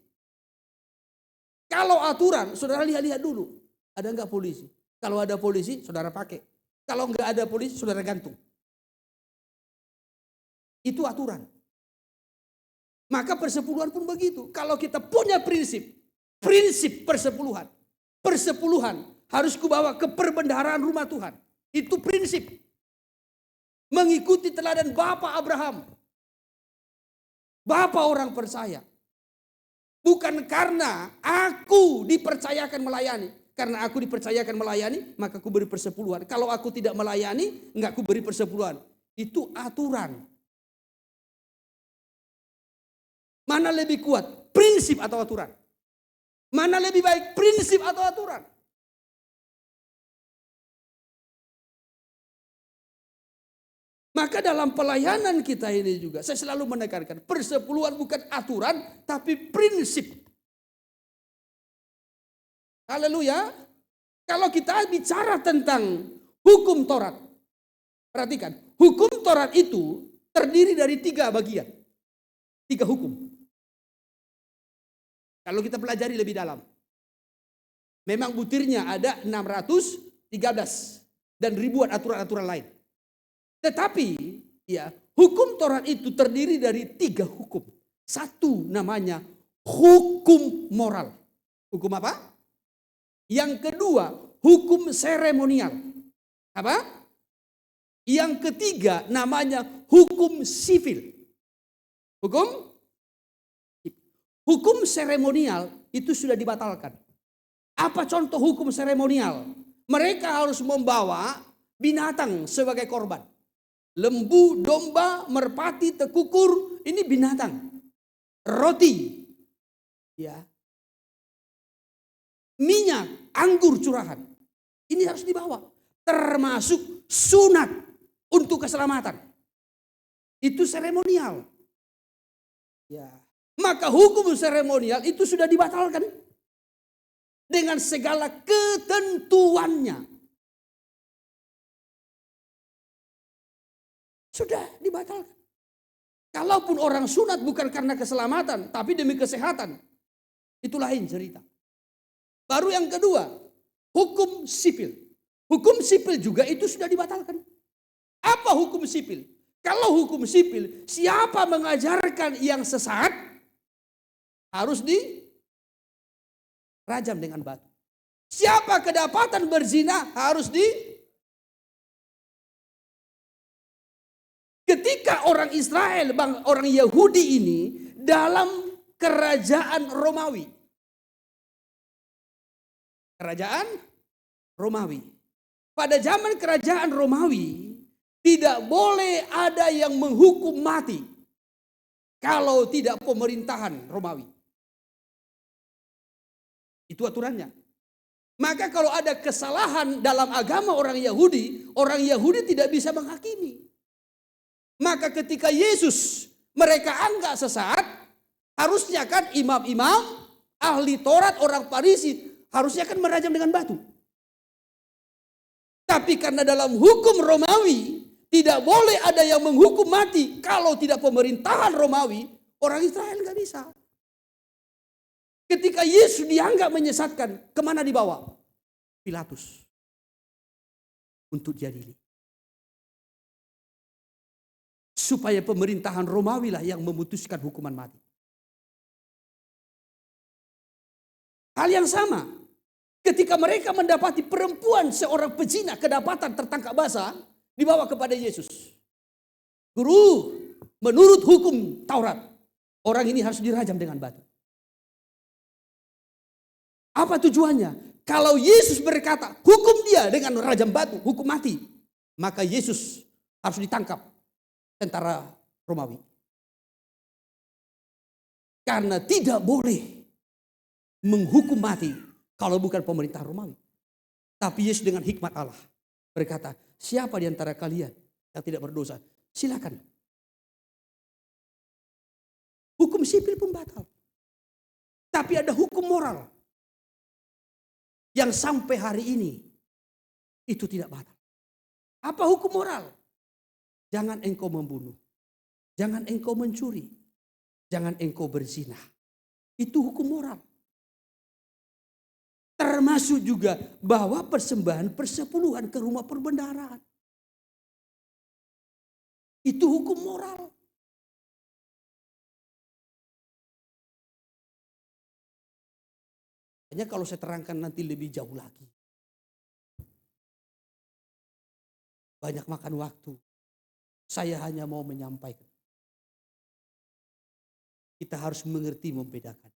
Kalau aturan, saudara lihat-lihat dulu. Ada enggak polisi? Kalau ada polisi, saudara pakai. Kalau enggak ada polisi, saudara gantung. Itu aturan. Maka persepuluhan pun begitu. Kalau kita punya prinsip persepuluhan. Persepuluhan harus kubawa ke perbendaharaan rumah Tuhan. Itu prinsip. Mengikuti teladan Bapak Abraham. Bapak orang percaya. Bukan karena aku dipercayakan melayani. Karena aku dipercayakan melayani, maka aku beri persepuluhan. Kalau aku tidak melayani, enggak aku beri persepuluhan. Itu aturan. Mana lebih kuat, prinsip atau aturan? Mana lebih baik, prinsip atau aturan? Maka dalam pelayanan kita ini juga, saya selalu menekankan, persepuluhan bukan aturan, tapi prinsip. Haleluya. Kalau kita bicara tentang hukum Taurat, perhatikan, hukum Taurat itu terdiri dari 3 bagian. 3 hukum. Kalau kita pelajari lebih dalam. Memang butirnya ada 613 dan ribuan aturan-aturan lain. Tetapi ya, hukum Taurat itu terdiri dari 3 hukum. Satu namanya hukum moral. Hukum apa? Yang kedua, hukum seremonial. Apa? Yang ketiga namanya hukum sivil. Hukum seremonial itu sudah dibatalkan. Apa contoh hukum seremonial? Mereka harus membawa binatang sebagai korban. Lembu, domba, merpati, tekukur, ini binatang. Roti, ya, minyak, anggur curahan, ini harus dibawa. Termasuk sunat untuk keselamatan. Itu seremonial. Ya. Maka hukum seremonial itu sudah dibatalkan dengan segala ketentuannya. Sudah dibatalkan. Kalaupun orang sunat bukan karena keselamatan, tapi demi kesehatan, itu lain cerita. Baru yang kedua, hukum sipil. Hukum sipil juga itu sudah dibatalkan. Apa hukum sipil? Kalau hukum sipil, siapa mengajarkan yang sesat, harus dirajam dengan batu. Siapa kedapatan berzina, harus Ketika orang Israel, orang Yahudi ini dalam kerajaan Romawi. Kerajaan Romawi. Pada zaman kerajaan Romawi, tidak boleh ada yang menghukum mati kalau tidak pemerintahan Romawi. Itu aturannya. Maka kalau ada kesalahan dalam agama orang Yahudi tidak bisa menghakimi. Maka ketika Yesus mereka anggap sesat, harusnya kan imam-imam, ahli Taurat, orang Farisi, harusnya kan merajam dengan batu. Tapi karena dalam hukum Romawi, tidak boleh ada yang menghukum mati kalau tidak pemerintahan Romawi, orang Israel nggak bisa. Ketika Yesus dianggap menyesatkan, kemana dibawa? Pilatus. Untuk diadili. Supaya pemerintahan Romawi lah yang memutuskan hukuman mati. Hal yang sama, ketika mereka mendapati perempuan seorang pezina kedapatan tertangkap basah, dibawa kepada Yesus. Guru, menurut hukum Taurat, orang ini harus dirajam dengan batu. Apa tujuannya? Kalau Yesus berkata, hukum dia dengan rajam batu, hukum mati, maka Yesus harus ditangkap tentara Romawi. Karena tidak boleh menghukum mati kalau bukan pemerintah Romawi. Tapi Yesus dengan hikmat Allah berkata, siapa di antara kalian yang tidak berdosa, silakan. Hukum sipil pun batal. Tapi ada hukum moral yang sampai hari ini itu tidak batal. Apa hukum moral? Jangan engkau membunuh. Jangan engkau mencuri. Jangan engkau berzina. Itu hukum moral. Termasuk juga bahwa persembahan persepuluhan ke rumah perbendaharaan. Itu hukum moral. Hanya kalau saya terangkan nanti lebih jauh lagi. Banyak makan waktu. Saya hanya mau menyampaikan. Kita harus mengerti membedakan.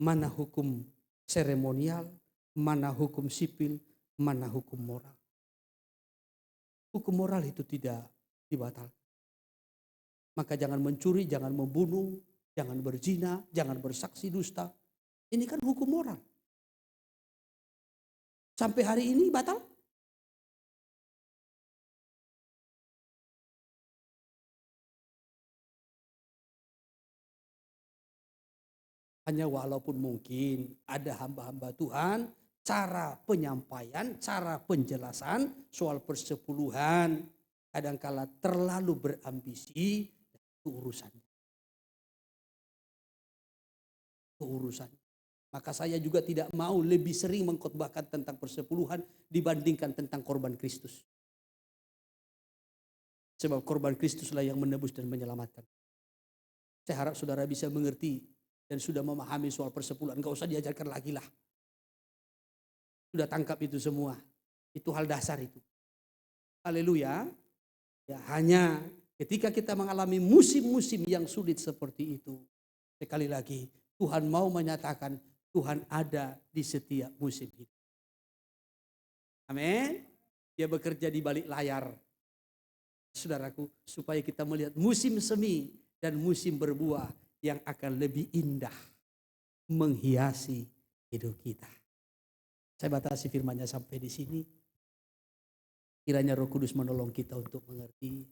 Mana hukum seremonial, mana hukum sipil, mana hukum moral. Hukum moral itu tidak dibatalkan. Maka jangan mencuri, jangan membunuh, jangan berzina, jangan bersaksi dusta. Ini kan hukum moral. Sampai hari ini batal. Hanya walaupun mungkin ada hamba-hamba Tuhan, cara penyampaian, cara penjelasan soal persepuluhan kadangkala terlalu berambisi, itu urusannya. Maka saya juga tidak mau lebih sering mengkhotbahkan tentang persepuluhan dibandingkan tentang korban Kristus. Sebab korban Kristuslah yang menebus dan menyelamatkan. Saya harap saudara bisa mengerti dan sudah memahami soal persepuluhan. Enggak usah diajarkan lagi lah. Sudah tangkap itu semua. Itu hal dasar itu. Haleluya. Ya, hanya ketika kita mengalami musim-musim yang sulit seperti itu, sekali lagi Tuhan mau menyatakan Tuhan ada di setiap musim hidup. Amin. Dia bekerja di balik layar, saudaraku, supaya kita melihat musim semi dan musim berbuah yang akan lebih indah menghiasi hidup kita. Saya batasi firman-Nya sampai di sini. Kiranya Roh Kudus menolong kita untuk mengerti.